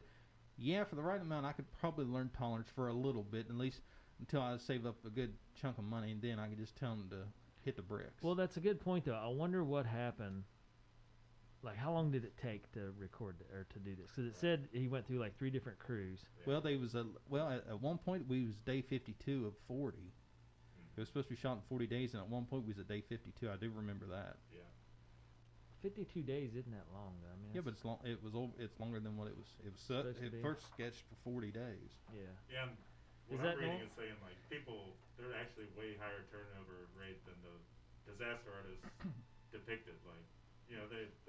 yeah, for the right amount, I could probably learn tolerance for a little bit, at least until I saved up a good chunk of money, and then I could just tell them to hit the bricks. Well, that's a good point, though. I wonder what happened. Like, how long did it take to record or to do this? Because it said he went through like 3 different crews. Well, at one point we was day 52 of 40. It was supposed to be shot in 40 days, and at one point we was at day 52. I do remember that. Yeah. 52 days isn't that long, though. I mean, yeah, but it's long. It's longer than what it was. It first sketched for 40 days. Yeah. Yeah. And what I'm reading is saying like people, they're actually way higher turnover rate than the disaster artists depicted. Like,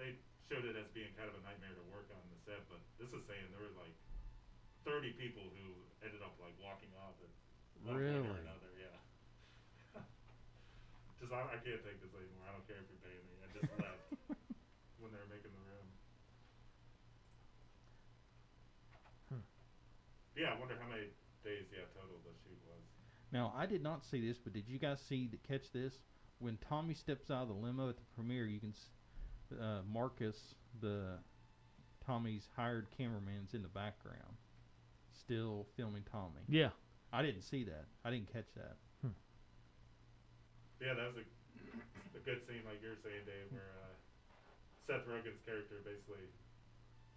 they showed it as being kind of a nightmare to work on the set, but this is saying there were like 30 people who ended up like walking off at one point or another. Yeah. Just I can't take this anymore. I don't care if you're paying me. I just left when they were making the room. Yeah, I wonder how many days total the shoot was. Now I did not see this, but did you guys catch this? When Tommy steps out of the limo at the premiere, you can Marcus, Tommy's hired cameraman's in the background, still filming Tommy. Yeah. I didn't see that. I didn't catch that. Yeah, that was a good scene, like you're saying, Dave, where Seth Rogen's character basically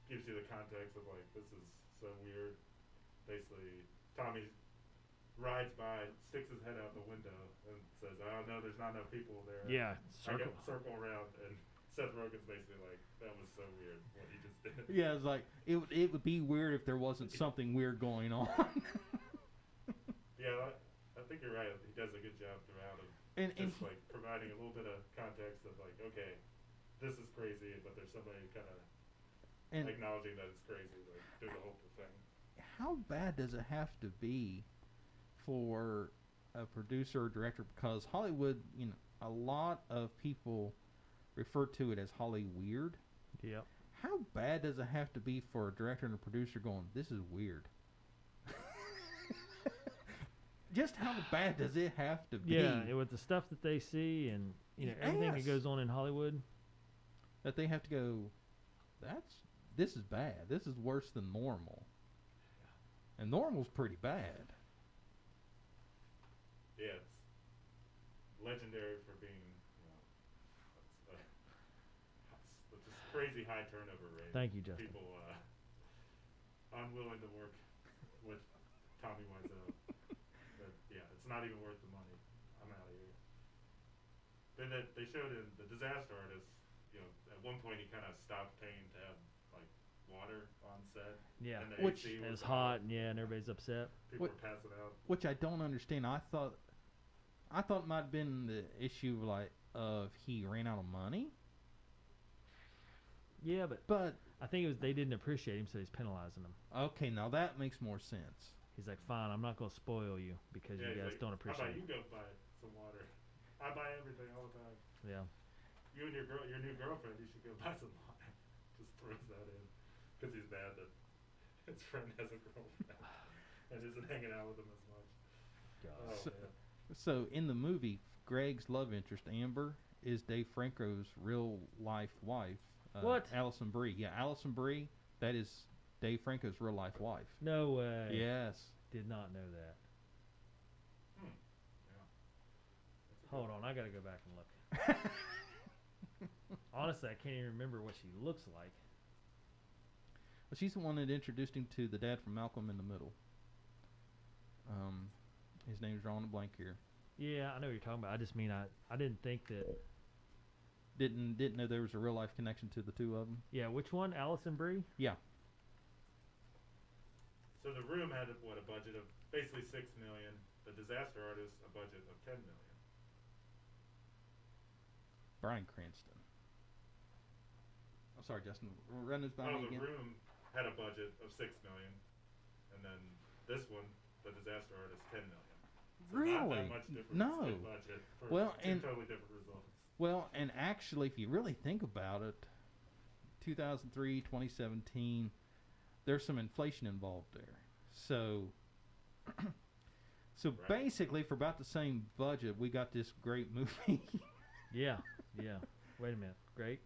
gives you the context of like, this is so weird. Basically, Tommy rides by, sticks his head out the window, and says, "Oh no, there's not enough people there." Yeah, circle around, and Seth Rogen's basically like, "That was so weird what he just did." Yeah, it's like it would be weird if there wasn't something weird going on. Yeah, I think you're right. He does a good job throughout of just like providing a little bit of context of like, okay, this is crazy, but there's somebody kind of acknowledging that it's crazy, like through the whole thing. How bad does it have to be for a producer or director? Because Hollywood, a lot of people refer to it as Holly weird. Yep. How bad does it have to be for a director and a producer going, this is weird? Just how bad does it have to be? Yeah, with the stuff that they see and everything that goes on in Hollywood, that they have to go, this is bad. This is worse than normal. And normal's pretty bad. Yeah, it's legendary for being, it's just crazy high turnover rate. Thank you, Justin. People unwilling to work with Tommy Wiseau. But yeah, it's not even worth the money. I'm out of here. Then they showed in the disaster artist, at one point he kind of stopped paying to have like water on set. Yeah, and which is hot, and everybody's upset. People are passing out. Which I don't understand. I thought it might have been the issue of he ran out of money. Yeah, but I think it was they didn't appreciate him, so he's penalizing them. Okay, now that makes more sense. He's like, fine, I'm not going to spoil you because you guys don't appreciate it. How about it. you go buy some water? I buy everything all the time. Yeah. you and your new girlfriend, you should go buy some wine. Just throws that in because he's mad that his friend has a girlfriend and isn't hanging out with him as much. Oh, man. So in the movie, Greg's love interest Amber is Dave Franco's real life wife. What? Allison Brie. Yeah, Allison Brie. That is Dave Franco's real life wife. No way. Yes. Did not know that. Yeah. Hold on, I gotta go back and look. Honestly, I can't even remember what she looks like. Well, she's the one that introduced him to the dad from Malcolm in the Middle. His name's drawing a blank here. Yeah, I know what you're talking about. I just mean I didn't think that. Didn't know there was a real life connection to the two of them. Yeah, which one? Allison Brie? Yeah. So the room had a budget of basically $6 million. The Disaster Artist a budget of $10 million. Bryan Cranston. I'm sorry, Justin. Run this by me The again. room had a budget of $6 million, and then this one, the Disaster Artist, $10 million. So Really? Not that much difference No. in budget for Well, two and totally different results. well, and actually, if you really think about it, 2003, 2017, there's some inflation involved there. So, Right. basically, for about the same budget, we got this great movie. Yeah, yeah. Wait a minute. Great.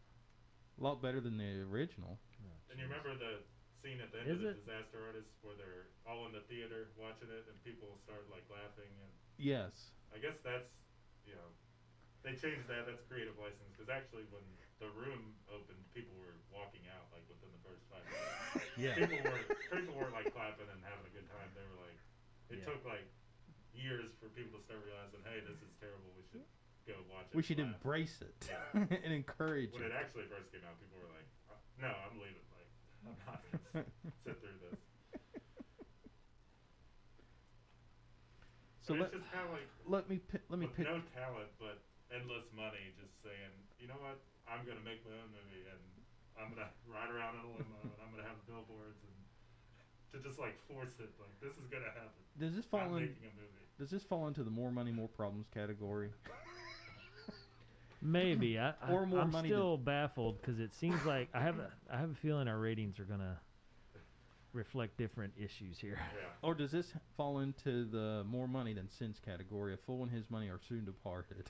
A lot better than the original. Oh, And you remember the scene at the end Is of the it? Disaster Artist where they're all in the theater watching it and people start like laughing, and Yes. I guess that's, they changed that. That's creative license, because actually when the room opened, people were walking out like within the first 5 minutes. Yeah. People were like clapping and having a good time. They were like, it Yeah. took like years for people to start realizing, hey, this is terrible. We should go watch it. We should and laugh. embrace it Yeah. and encourage When it. it actually first came out, people were like, no, I'm leaving. Like, I'm not going to sit through this. So But it's just kind of like, let me with pick. no talent but endless money, just saying, you know what, I'm going to make my own movie, and I'm going to ride around in a limo, and I'm going to have billboards, and to just like force it, like, this is going to happen. Does this I'm fall in? making a movie. Does this fall into the more money, more problems category? Maybe Or more I'm money still baffled because it seems like I have a feeling our ratings are gonna reflect different issues here. Yeah. Or does this fall into the more money than sins category? A fool and his money are soon departed.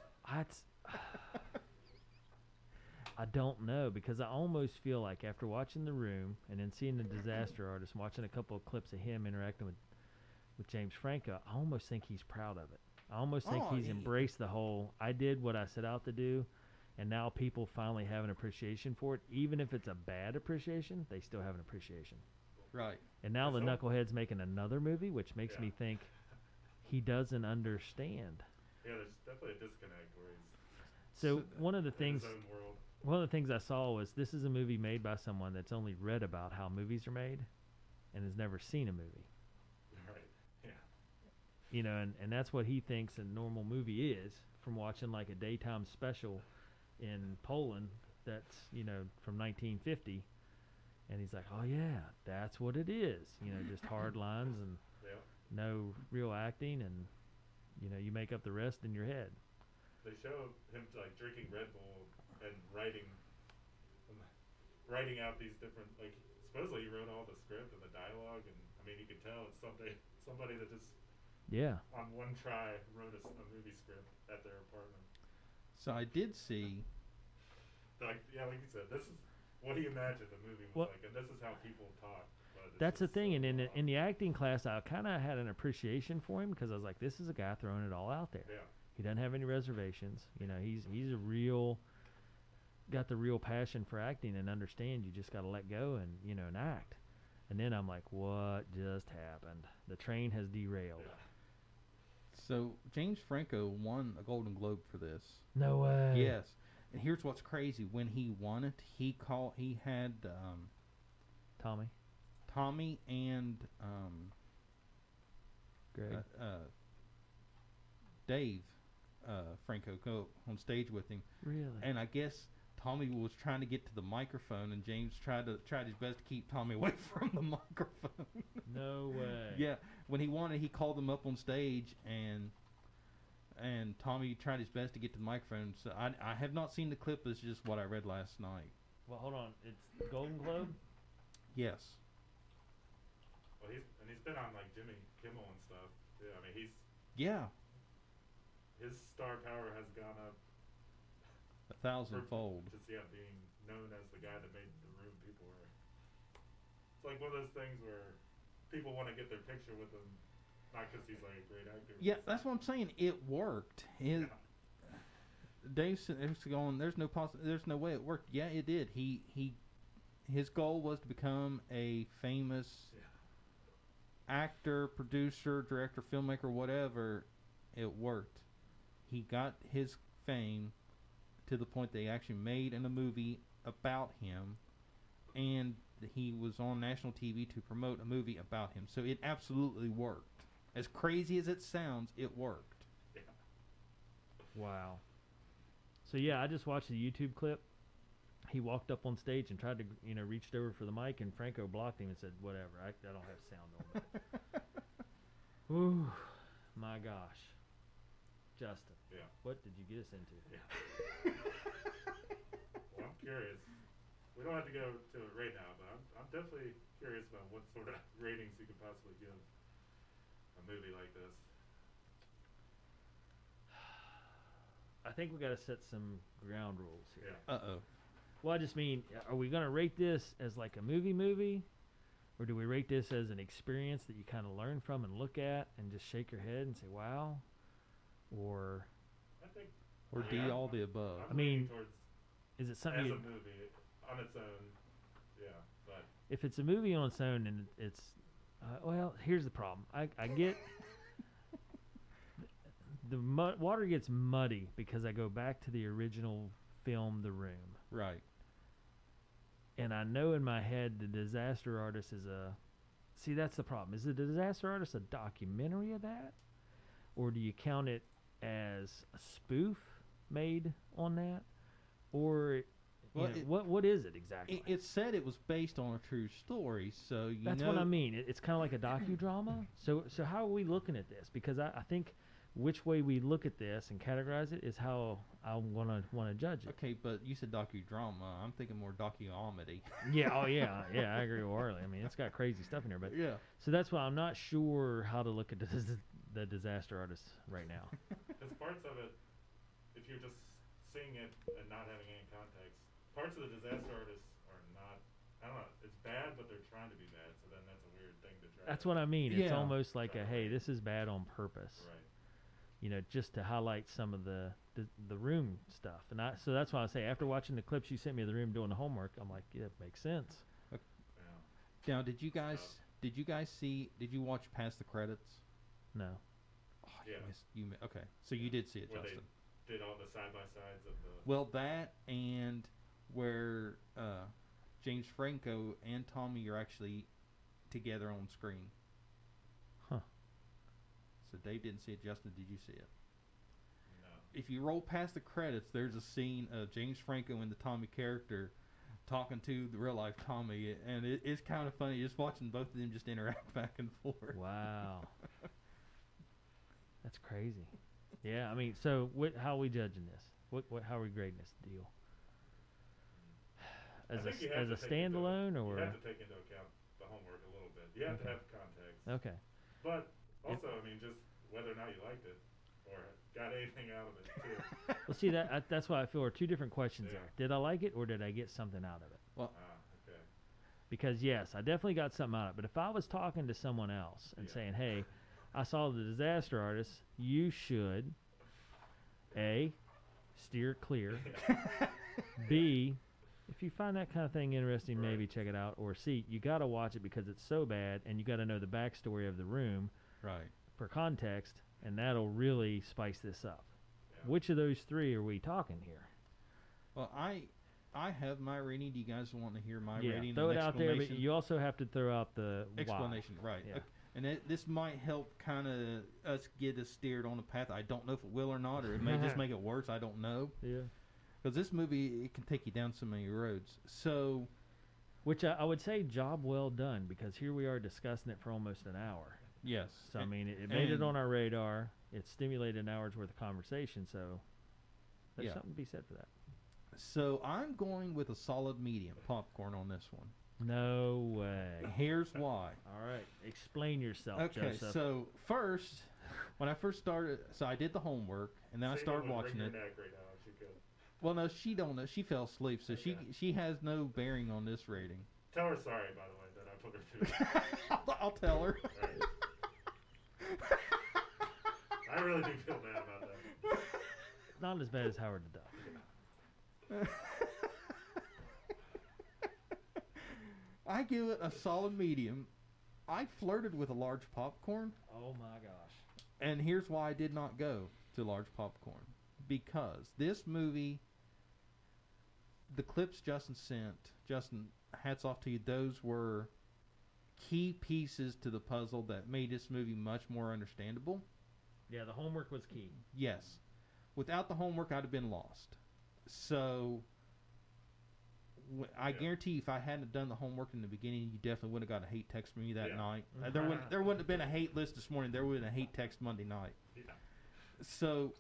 I don't know, because I almost feel like after watching The Room and then seeing The Disaster Artist, and watching a couple of clips of him interacting with James Franco, I almost think he's proud of it. I almost think he's embraced the whole, I did what I set out to do, and now people finally have an appreciation for it. Even if it's a bad appreciation, they still have an appreciation. Right. And now the So- knucklehead's making another movie, which makes Yeah. me think he doesn't understand. Yeah, there's definitely a disconnect where he's So one of the in things, his own world. one of the things I saw was this is a movie made by someone that's only read about how movies are made, and has never seen a movie. Right. Yeah. You know, and that's what he thinks a normal movie is, from watching like a daytime special in Poland that's, from 1950. And he's like, oh yeah, that's what it is. Just hard lines and Yeah. no real acting, and, you make up the rest in your head. They show him like drinking Red Bull and writing out these different, like, supposedly he wrote all the script and the dialogue, and I mean you could tell it's somebody that just Yeah. on one try wrote a movie script at their apartment. So I did see. Like you said, this is what he imagined the movie was Well- like, and this is how people talk. But it's That's the just thing, so and in off. the acting class, I kind of had an appreciation for him, because I was like, this is a guy throwing it all out there. Yeah. He doesn't have any reservations. He's got the real passion for acting, and understand you just got to let go and act. And then I'm like, what just happened? The train has derailed. Yeah. So James Franco won a Golden Globe for this. No way. Yes. And here's what's crazy: when he won it, he had Tommy. Tommy and Greg. Dave Franco go on stage with him, Really? and I guess Tommy was trying to get to the microphone, and James tried his best to keep Tommy away from the microphone. No way. Yeah, when he won it, he called them up on stage, and and Tommy tried his best to get to the microphone. So I have not seen the clip. It's just what I read last night. Well, hold on. It's Golden Globe? Yes. Well, he's been on like Jimmy Kimmel and stuff. Yeah, I mean Yeah. his star power has gone up 1,000-fold. Just being known as the guy that made The Room. People are. It's like one of those things where people want to get their picture with him, not because he's like a great actor. Yeah, that's what I'm saying. It worked. Dave's going. There's no way it worked. Yeah, it did. His goal was to become a famous actor, producer, director, filmmaker, whatever. It worked. He got his fame to the point they actually made a movie about him, and he was on national TV to promote a movie about him. So it absolutely worked. As crazy as it sounds, it worked. Yeah. Wow. So yeah, I just watched the YouTube clip. He walked up on stage and tried to, reached over for the mic, and Franco blocked him and said, "Whatever, I don't have sound on me." Ooh, my gosh, Justin. Yeah. What did you get us into? Yeah. Well, I'm curious. We don't have to go to it right now, but I'm definitely curious about what sort of ratings you could possibly give a movie like this. I think we got to set some ground rules here. Yeah. Uh-oh. Well, I just mean, are we going to rate this as like a movie, or do we rate this as an experience that you kind of learn from and look at and just shake your head and say, "Wow," or I think. Or D, all the above. I'm I mean, leaning towards is it something? as a You, movie on its own. Yeah, but if it's a movie on its own and it's, well, here's the problem. I get the water gets muddy because I go back to the original film, The Room. Right. And I know in my head the Disaster Artist is see, that's the problem. Is the Disaster Artist a documentary of that? Or do you count it as a spoof made on that? Or Well, what is it exactly? It said it was based on a true story, so That's what I mean. It's kind of like a docudrama. So how are we looking at this? Because I think which way we look at this and categorize it is how I want to judge it. Okay, but you said docudrama. I'm thinking more docu-comedy. Yeah. Oh yeah. Yeah. I agree with Harley. I mean, it's got crazy stuff in there, but Yeah. so that's why I'm not sure how to look at the Disaster Artist right now. there's parts of it, if you're just seeing it and not having any context, parts of the Disaster Artist are not. I don't know. It's bad, but they're trying to be bad. So then that's a weird thing to try. That's what I mean. It's Yeah. almost like hey, this is bad on purpose. Right. Just to highlight some of the Room stuff. And so that's why I say after watching the clips you sent me of The Room doing the homework, I'm like, yeah, it makes sense. Yeah. Now, did you guys see? Did you watch past the credits? No. Oh, Yeah. Okay, so you did see it, Where Justin. they did all the side by sides of the. Well, that and where James Franco and Tommy are actually together on screen. Huh. So Dave didn't see it. Justin, did you see it? No. If you roll past the credits, there's a scene of James Franco and the Tommy character talking to the real life Tommy, and it's kind of funny just watching both of them just interact back and forth. Wow. That's crazy. Yeah, I mean, so how are we judging this? How are we grading this deal? I think you As have a to take into- standalone, or you have to take into account the homework a little bit. You have to have context. okay? But also, I mean, just whether or not you liked it or got anything out of it too. Well, see that's why I feel are two different questions Yeah. there. Did I like it, or did I get something out of it? Okay. Because yes, I definitely got something out of it. But if I was talking to someone else and Yeah. saying, "Hey, I saw the Disaster Artist. You should A, steer clear. B, if you find that kind of thing interesting, Right. maybe check it out. Or C, you got to watch it because it's so bad, and you got to know the backstory of The Room Right. for context, and that'll really spice this up." Yeah. Which of those three are we talking here? Well, I have my rating. Do you guys want to hear my Yeah, rating? throw and it out there, but explanation? you also have to throw out the why. Explanation, right? Yeah. And this might help kind of us get us steered on a path. I don't know if it will or not, or it may just make it worse. I don't know. Yeah. Because this movie, it can take you down so many roads. So, Which I would say job well done, because here we are discussing it for almost an hour. Yes. So, I mean, it made it on our radar. It stimulated an hour's worth of conversation, so there's something to be said for that. So, I'm going with a solid medium popcorn on this one. No way. Here's why. All right. Explain yourself, Okay, Joseph. so first, when I first started, so I did the homework, and then I started watching it. Well, no, she don't know. She fell asleep, so she has no bearing on this rating. Tell her sorry, by the way, that I put her through. I'll tell her. I really do feel bad about that. Not as bad as Howard the Duck. I give it a solid medium. I flirted with a large popcorn. Oh my gosh. And here's why I did not go to large popcorn. Because this movie, the clips Justin sent, Justin, hats off to you, those were key pieces to the puzzle that made this movie much more understandable. Yeah, the homework was key. Yes. Without the homework, I'd have been lost. So, I guarantee you, if I hadn't done the homework in the beginning, you definitely wouldn't have got a hate text from me that night. There wouldn't have been a hate list this morning. There would have been a hate text Monday night. Yeah. So,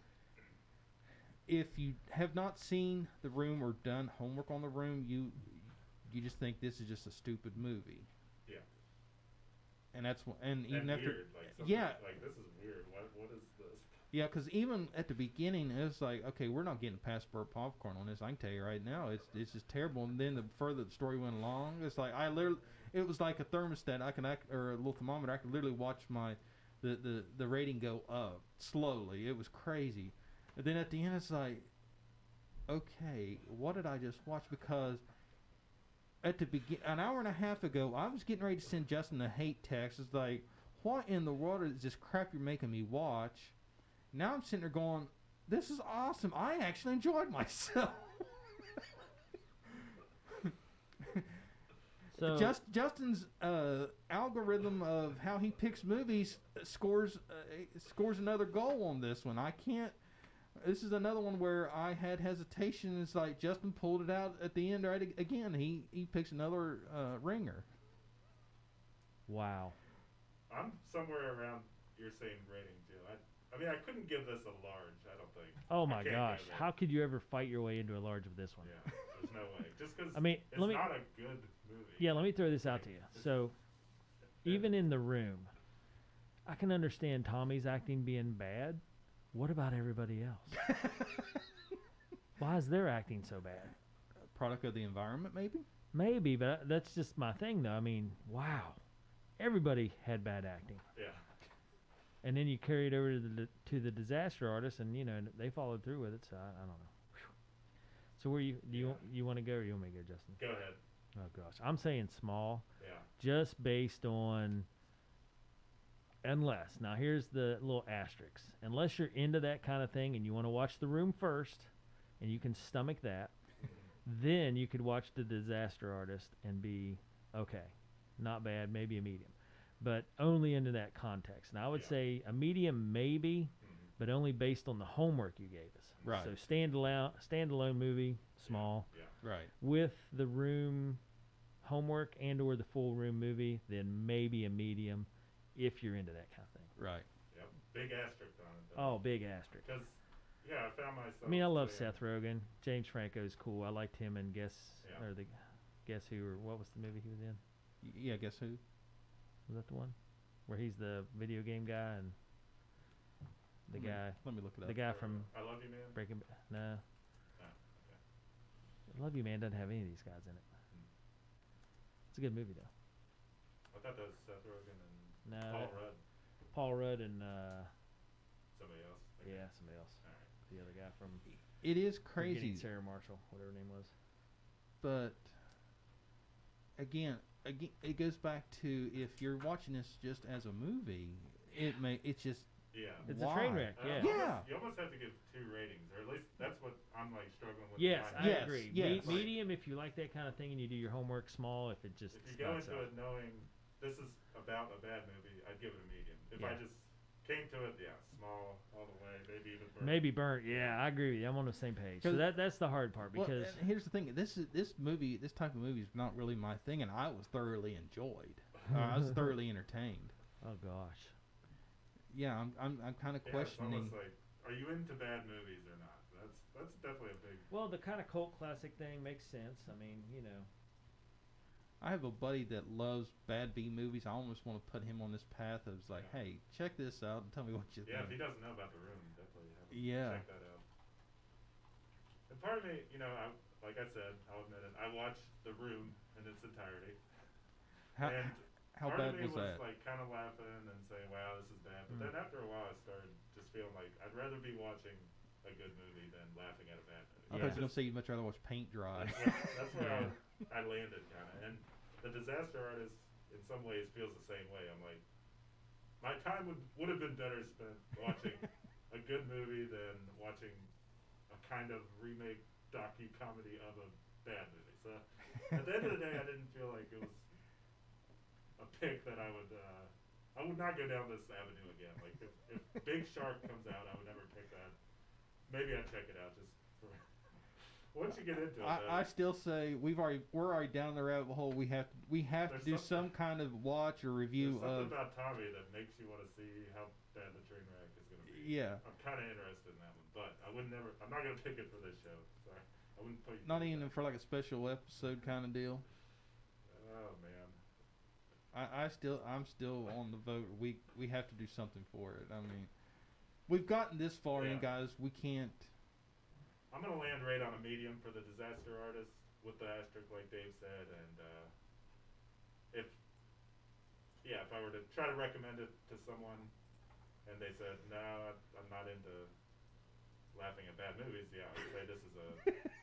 if you have not seen The Room or done homework on The Room, you just think this is just a stupid movie. Yeah. And that's and even after weird, like this is weird. What is this? Yeah, because even at the beginning, it was like, okay, we're not getting passport popcorn on this. I can tell you right now, it's just terrible. And then the further the story went along, it's like it was like a thermostat. Or a little thermometer. I could literally watch the rating go up slowly. It was crazy. And then at the end, it's like, okay, what did I just watch? Because at the an hour and a half ago, I was getting ready to send Justin a hate text. It's like, what in the world is this crap you're making me watch? Now I'm sitting there going, this is awesome. I actually enjoyed myself. So Justin's algorithm of how he picks movies scores another goal on this one. I can't. This is another one where I had hesitation. It's like Justin pulled it out at the end right again. He picks another ringer. Wow. I'm somewhere around your same rating, Joe. I mean, I couldn't give this a large, I don't think. Oh my gosh. How could you ever fight your way into a large with this one? Yeah, there's no way. Just because it's not a good movie. Yeah, let me throw this out to you. So, even in The Room, I can understand Tommy's acting being bad. What about everybody else? Why is their acting so bad? Product of the environment, maybe? Maybe, but that's just my thing, though. I mean, wow. Everybody had bad acting. Yeah. And then you carry it over to the disaster artist, and they followed through with it. So I don't know. Whew. So where you want to go, or you want me to go, Justin? Go ahead. Oh gosh, I'm saying small. Yeah. Just based on, unless now here's the little asterisk. Unless you're into that kind of thing and you want to watch The Room first, and you can stomach that, then you could watch the disaster artist and be okay, not bad, maybe a medium. But only into that context. Now, I would say a medium maybe, but only based on the homework you gave us. Right. So standalone movie, small. Yeah. Right. With The Room homework and or the full Room movie, then maybe a medium if you're into that kind of thing. Right. Yep. Big asterisk on it, though. Oh, big asterisk. Because, I found myself... I mean, I love Seth Rogen. James Franco's cool. I liked him in Guess Who, or what was the movie he was in? Yeah, Guess Who? Was that the one where he's the video game guy and the guy? Let me look it up. The guy from I Love You, Man? Breaking Bad. No. Oh, okay. I Love You, Man doesn't have any of these guys in it. It's a good movie though. I thought that was Seth Rogen and No. Paul Rudd. Paul Rudd and Somebody else. Okay. yeah, somebody else. All right. The other guy from It is crazy. Sarah Marshall, whatever her name was. But again, it goes back to if you're watching this just as a movie, it's just It's why? a train wreck. Yeah. You almost have to give 2 ratings, or at least that's what I'm struggling with. Yes, in my I head. agree. Yes. Medium if you like that kind of thing and you do your homework. Small if it just. If you go into it knowing this is about a bad movie, I'd give it a medium. If I just came to it, small all the way, maybe even burnt. Maybe burnt. Yeah, I agree with you. I'm on the same page. So that's the hard part because and here's the thing: this type of movie is not really my thing, and I was thoroughly enjoyed. I was thoroughly entertained. Oh gosh. Yeah, I'm kind of questioning. It's almost like, are you into bad movies or not? That's definitely a big. Well, the kind of cult classic thing makes sense. I mean, I have a buddy that loves bad B movies. I almost want to put him on this path of like, Yeah. hey, check this out and tell me what you Yeah, if think. he doesn't know about The Room, definitely have him Yeah. check that out. And part of me, like I said, I'll admit it, I watched The Room in its entirety. How And how part bad of me was that? like kind of laughing and saying, "Wow, this is bad." But then after a while, I started just feeling like I'd rather be watching a good movie than laughing at a bad movie. I thought you were gonna say you'd much rather watch paint dry. That's where I landed kind of. And The Disaster Artist, in some ways, feels the same way. I'm like, my time would have been better spent watching a good movie than watching a kind of remake docu-comedy of a bad movie. So at the end of the day, I didn't feel like it was a pick that I would not go down this avenue again. Like if Big Shark comes out, I would never pick that. Maybe I'd check it out just for once you get into it. I still say we're already down the rabbit hole. We have to do some kind of watch or review there's something of. about Tommy that makes you want to see how bad the train wreck is going to be. Yeah. I'm kind of interested in that one, but I'm not going to pick it for this show. Sorry, I wouldn't put you. Not even for like a special episode kind of deal. Oh man. I'm still on the vote. We have to do something for it. I mean, we've gotten this far in, guys. We can't. I'm gonna land right on a medium for The Disaster Artist with the asterisk, like Dave said, and if I were to try to recommend it to someone, and they said no, I'm not into laughing at bad movies, I would say this is a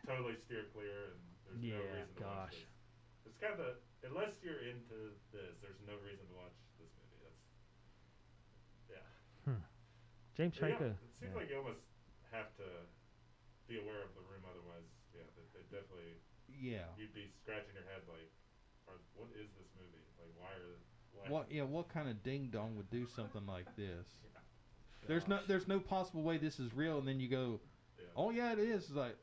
totally steer clear, and there's no reason to watch this. It's kind of unless you're into this, there's no reason to watch this movie. James Franco. It seems like you almost have to be aware of The Room, otherwise, they definitely. Yeah. You'd be scratching your head like, what is this movie? Like, why? What kind of ding dong would do something like this? Yeah. There's no possible way this is real, and then you go, oh yeah, it is. It's like,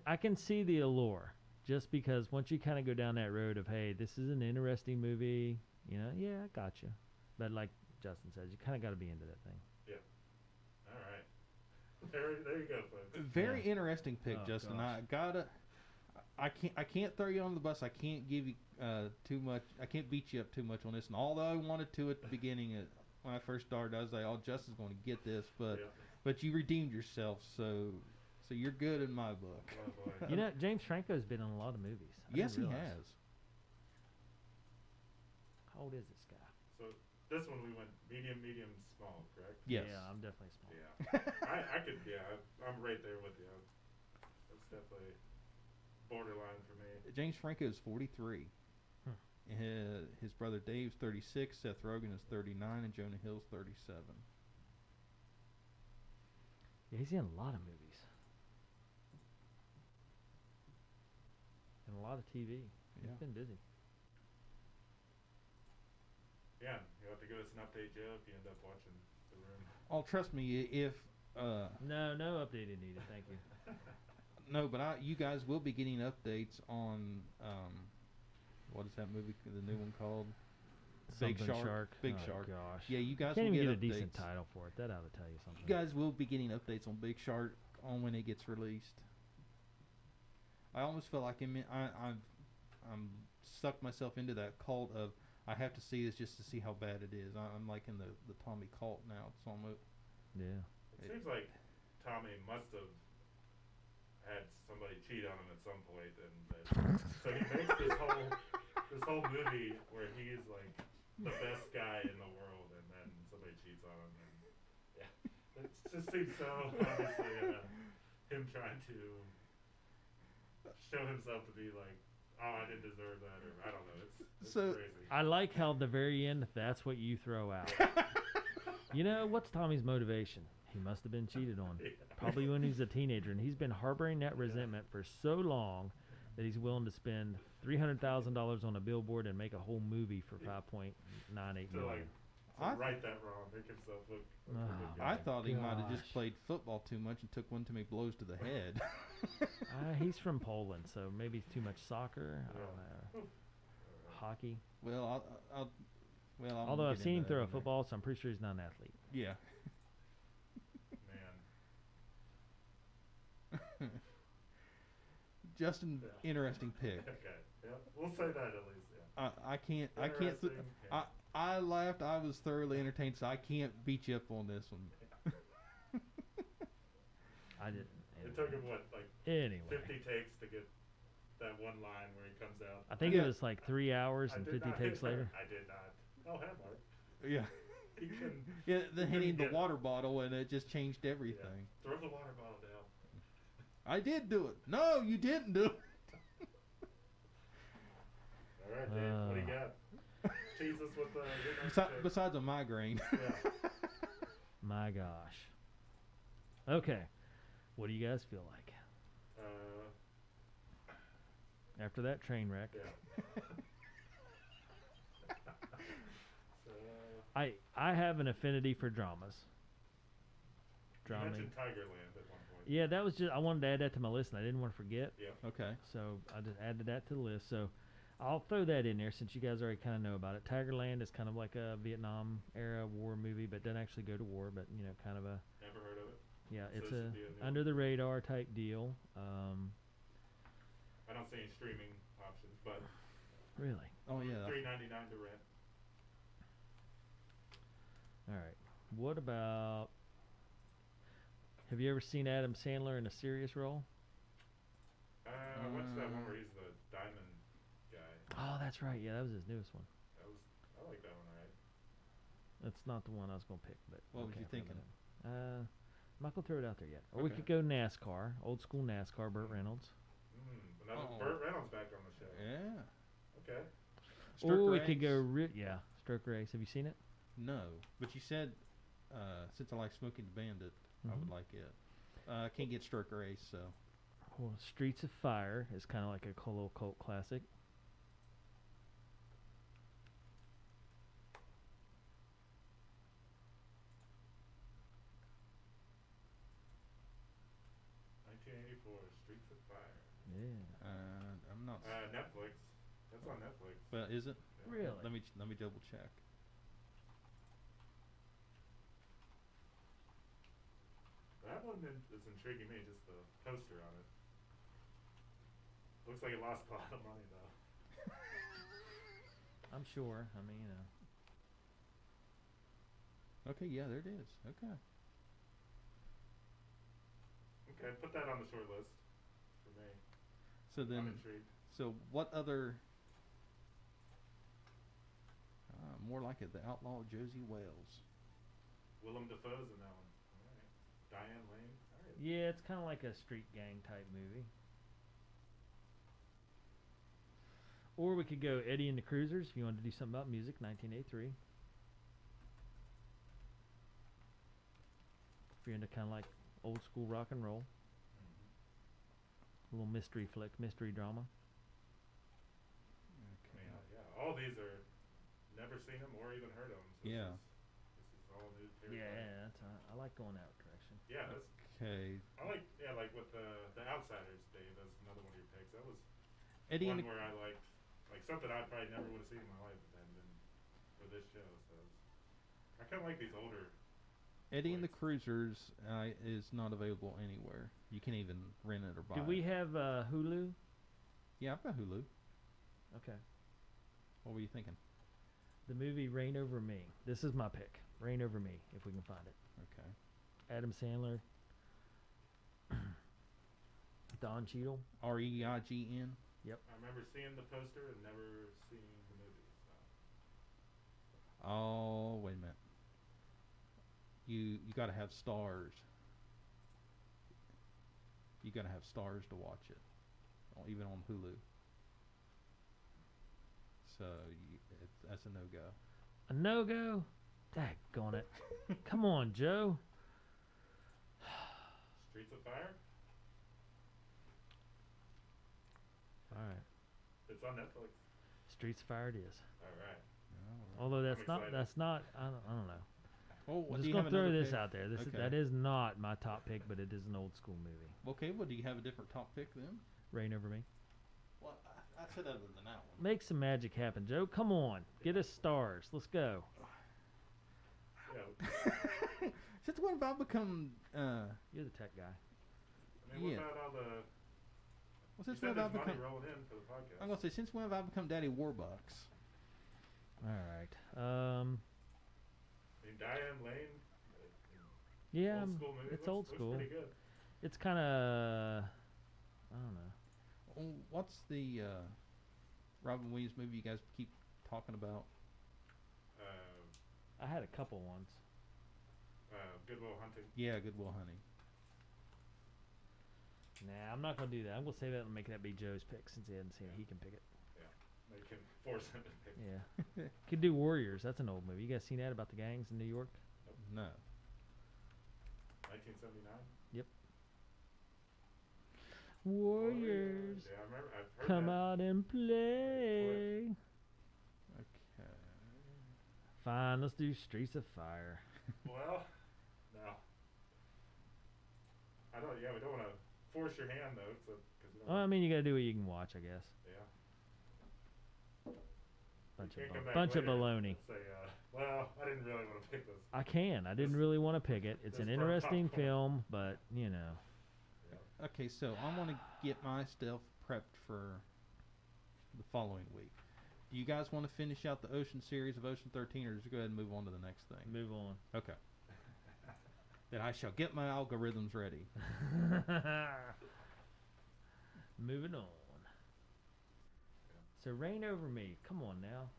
I can see the allure, just because once you kind of go down that road of, hey, this is an interesting movie, I got you. But like Justin says, you kind of got to be into that thing. Yeah. All right. There you go, folks. Very interesting pick, Justin. Gosh. I can't throw you on the bus. I can't give you too much. I can't beat you up too much on this. And although I wanted to at the beginning, when I first started, I was like, "Oh, Justin's going to get this," but you redeemed yourself, so you're good in my book. Oh, boy. James Franco's been in a lot of movies. Yes, he has. How old is this guy? So this one we went medium, small, correct? Yes. Yeah, I'm definitely small. Yeah. I could. Yeah, I'm right there with you. That's definitely borderline for me. James Franco is 43. His brother Dave's 36, Seth Rogen is 39, and Jonah Hill's 37. Yeah, he's in a lot of movies. And a lot of TV. He's been busy. Yeah, you'll have to give us an update, Joe, if you end up watching The Room. Oh, trust me, if... No update needed, thank you. No, but you guys will be getting updates on... what is that movie, the new one called? Big Shark. Big Shark. Gosh. Yeah, you guys Can't will even get get a updates. decent title for it. That ought to tell you something. You guys will be getting updates on Big Shark on when it gets released. I almost feel like I'm sucked myself into that cult of I have to see this just to see how bad it is. I'm like in the Tommy cult now. It's almost. Yeah. It seems like Tommy must have had somebody cheat on him at some point, and so he makes this whole movie where he is like the best guy in the world, and then somebody cheats on him, and it just seems so obviously him trying to show himself to be like, oh, I didn't deserve that, or I don't know. It's crazy. I like how at the very end, that's what you throw out. What's Tommy's motivation? He must have been cheated on. Probably when he's a teenager, and he's been harboring that resentment for so long that he's willing to spend $300,000 on a billboard and make a whole movie for $5.98 million. Right that wrong, make himself look like a good guy. I thought he might have just played football too much and took one too many blows to the head. He's from Poland, so maybe too much soccer. I don't know. Hockey. Well, I won't Although I've get seen him into throw that a one there. football, so I'm pretty sure he's not an athlete. Yeah. Man. Justin, Yeah. interesting pick. Okay. Yep. We'll say that at least. Yeah. I can't. Interesting. Yeah. I laughed. I was thoroughly entertained. So I can't beat you up on this one. I didn't. It took him what, like Anyway. 50 takes to get that one line where he comes out. I think it was like 3 hours and I did 50 not takes hit later. I did not. Oh, hell, Mark. Yeah. He couldn't. Yeah. Then he hitting couldn't the get water bottle and it just changed everything. Yeah. Throw the water bottle down. I did do it. No, you didn't do it. All right, Dave. What do you got? Tease us with the next pick. Besides a migraine. Yeah. My gosh. Okay. What do you guys feel like after that train wreck? Yeah. So, I have an affinity for dramas. you mentioned Tigerland at one point. Yeah, that was just I wanted to add that to my list, and I didn't want to forget. Yeah. Okay. So I just added that to the list. So I'll throw that in there since you guys already kind of know about it. Tigerland is kind of like a Vietnam era war movie, but doesn't actually go to war. But kind of a Never heard of it. yeah, So it's this a would be a new under the radar type deal. I don't see any streaming options, but Really. Oh yeah. $3.99 to rent. All right. What about? Have you ever seen Adam Sandler in a serious role? I watched that one where he's the diamond guy. Oh, that's right. Yeah, that was his newest one. I like that one, alright. That's not the one I was gonna pick, but What was okay, you thinking? I'm not gonna throw it out there yet. Or we Okay. could go NASCAR, old school NASCAR, Burt Reynolds. Another Oh. Burt Reynolds back on the show. Yeah. Okay. Or we Stroker could go, Ace? Stroker Ace. Have you seen it? No, but you said since I like Smokey the Bandit, I would Mhm. like it. I can't get Stroker Ace, so Well, Streets of Fire is kind of like a little cult classic. Streets of Fire. Yeah. I'm not. Netflix. That's on Netflix. Well, is it? Yeah. Really? Let me double check. That one is intriguing me, just the poster on it. Looks like it lost a lot of money, though. I'm sure. I mean, Okay, yeah, there it is. Okay. Okay, put that on the short list for me. So I'm then, intrigued. so what other? More like it, the Outlaw Josie Wales. Willem Dafoe's in that one. Alright. Diane Lane. Alright. yeah, it's kind of like a street gang type movie. Or we could go Eddie and the Cruisers if you wanted to do something about music, 1983. If you're into kind of like old school rock and roll, a little mystery flick, mystery drama. Okay. Yeah. All these are never seen them or even heard of them. So Yeah. This is all new territory. Yeah, that's I like going that direction. Yeah, that's. Okay. I like with the Outsiders, Dave. That's another one of your picks. That was Eddie and one where I liked, like something I probably never would have seen in my life, but then for this show. So I kind of like these older. Eddie and the flicks. Cruisers is not available anywhere. You can't even rent it or buy Do it. we have Hulu? Yeah, I've got Hulu. Okay. What were you thinking? The movie Reign Over Me. This is my pick. Reign Over Me, if we can find it. Okay. Adam Sandler. Don Cheadle. Reign. I remember seeing the poster and never seeing the movie. So. Oh, wait a minute. You got to have stars. You got to have stars to watch it, even on Hulu. So that's a no-go. A no-go? Daggone it. Come on, Joe. Streets of Fire. All right. It's on Netflix. Streets of Fire it is. All right. Although I'm excited. I don't know. Oh, I'm do just you gonna have throw another this pick? out there. Okay. That is not my top pick, but it is an old school movie. Okay, well, do you have a different top pick then? Reign Over Me. Well, I said other than that one. Make some magic happen, Joe. Come on. Get us stars. Let's go. Yeah. Since when have I become? You're the tech guy. I mean, Yeah. what about all the? Well, You since said when have I there's money become? rolling in for the podcast. I'm gonna say since when have I become Daddy Warbucks? All right. I mean, Diane Lane. Yeah, Old school movie. it's old school. Looks pretty good. It's kind of, I don't know. Oh, what's the Robin Williams movie you guys keep talking about? I had a couple ones. Good Will Hunting. Yeah, Good Will Hunting. Nah, I'm not gonna do that. I'm gonna save that and make that be Joe's pick since he hasn't seen it. He can pick it. They can force him to pick. Yeah. Could do Warriors. That's an old movie. You guys seen that about the gangs in New York? No. 1979. Warriors, Yeah, I remember. I've heard come that. out and play. Okay. Fine, let's do Streets of Fire. Well, no. I don't. Yeah, we don't want to force your hand though, so because we don't. Well, I mean, you gotta do what you can watch, I guess. Yeah. Bunch You of can't come back bunch of later baloney. and say, well, I didn't really want to pick this. I can. I didn't really want to pick it. It's an This burnt interesting popcorn. film, but you know. Okay, so I want to get my stuff prepped for the following week. Do you guys want to finish out the Ocean series of Ocean 13, or just go ahead and move on to the next thing? Move on. Okay. Then I shall get my algorithms ready. Moving on. So Reign Over Me. Come on now.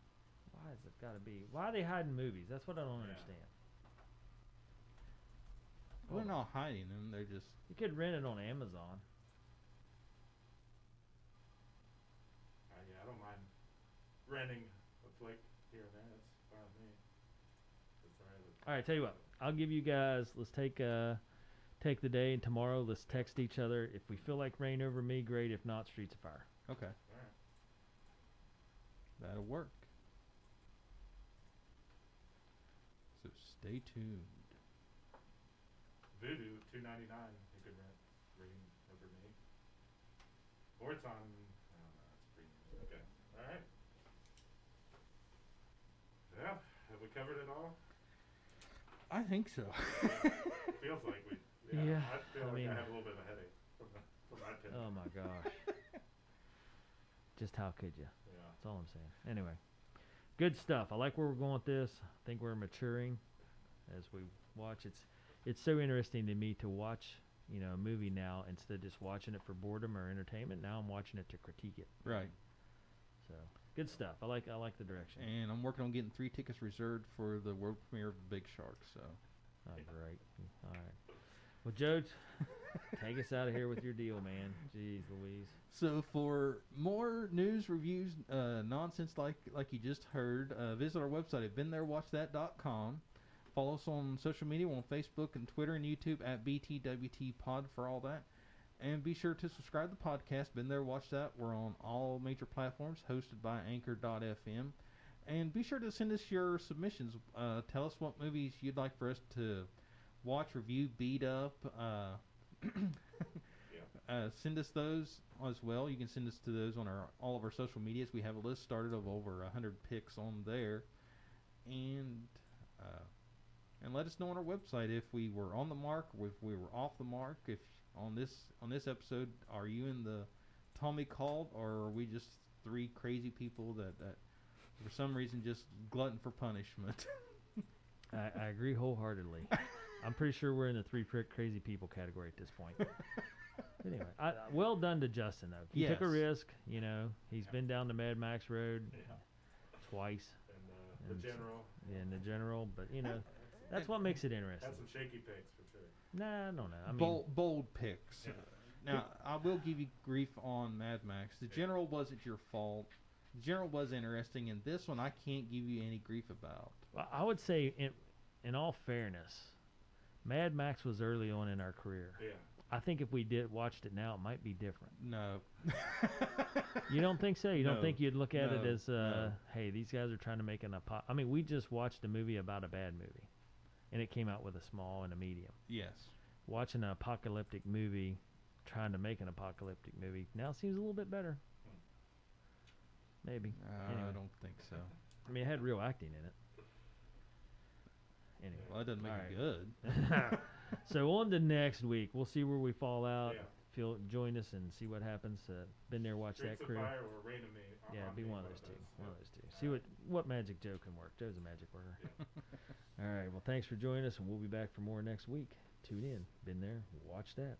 Why has it got to be? Why are they hiding movies? That's what I don't Yeah. understand. We're not hiding them. They're just. You could rent it on Amazon. Yeah, I don't mind renting a flick here and there. That's fine with me. It's all right with All right, tell you what. I'll give you guys. Let's take the day, and tomorrow let's text each other. If we feel like Reign Over Me, great. If not, Streets of Fire. Okay. All right. That'll work. So stay tuned. Voodoo, $2.99. You could rent Reign Over Me. Or it's on. I don't know. It's premium. Okay. All right. Yeah. Have we covered it all? I think so. Feels like we. Yeah, I feel I like mean- I have a little bit of a headache from my pin. Oh my gosh. Just how could you? Yeah. That's all I'm saying. Anyway, good stuff. I like where we're going with this. I think we're maturing as we watch. It's so interesting to me to watch, you know, a movie now instead of just watching it for boredom or entertainment. Now I'm watching it to critique it. Right. So good stuff. I like the direction. And I'm working on getting 3 tickets reserved for the world premiere of Big Shark. So. Oh, great. All right. Well, Joe, take us out of here with your deal, man. Jeez Louise. So for more news, reviews, nonsense like you just heard, visit our website at beentherewatchthat.com. Follow us on social media. We're on Facebook and Twitter and YouTube at BTWTPod for all that. And be sure to subscribe to the podcast, Been There, Watch That. We're on all major platforms, hosted by Anchor.fm. And be sure to send us your submissions. Tell us what movies you'd like for us to watch, review, beat up. Send us those as well. You can send us to those on all of our social medias. We have a list started of over 100 picks on there. And let us know on our website if we were on the mark or if we were off the mark. If on this episode, are you in the Tommy cult, or are we just 3 crazy people that for some reason just glutton for punishment? I agree wholeheartedly. I'm pretty sure we're in the 3 crazy people category at this point. Anyway, well done to Justin, though. He took a Yes. risk. You know, he's been down the Mad Max road twice. And And the general. in the general, but you know, that's what makes it interesting. Had some shaky picks for sure. Nah, I don't know. I mean, Bold picks. Yeah. Now, I will give you grief on Mad Max. The General wasn't your fault. The General was interesting, and this one I can't give you any grief about. well, I would say, in all fairness, Mad Max was early on in our career. Yeah. I think if we watched it now, it might be different. No. You don't think so? You don't No. think you'd look at it No. as, No. hey, these guys are trying to make I mean, we just watched a movie about a bad movie, and it came out with a small and a medium. Yes. Watching an apocalyptic movie, trying to make an apocalyptic movie, now seems a little bit better. Maybe. Anyway. I don't think so. I mean, it had real acting in it. Anyway. Well, that doesn't make it good. So on to next week. We'll see where we fall out. Yeah. Join us and see what happens. Been there, watch Streets that of crew. Fire or Rain of Me. Yeah, on be me, one of those two. yeah. One of those two. See what magic Joe can work. Joe's a magic worker. All right. Well, thanks for joining us, and we'll be back for more next week. Tune in. Been there. Watch that.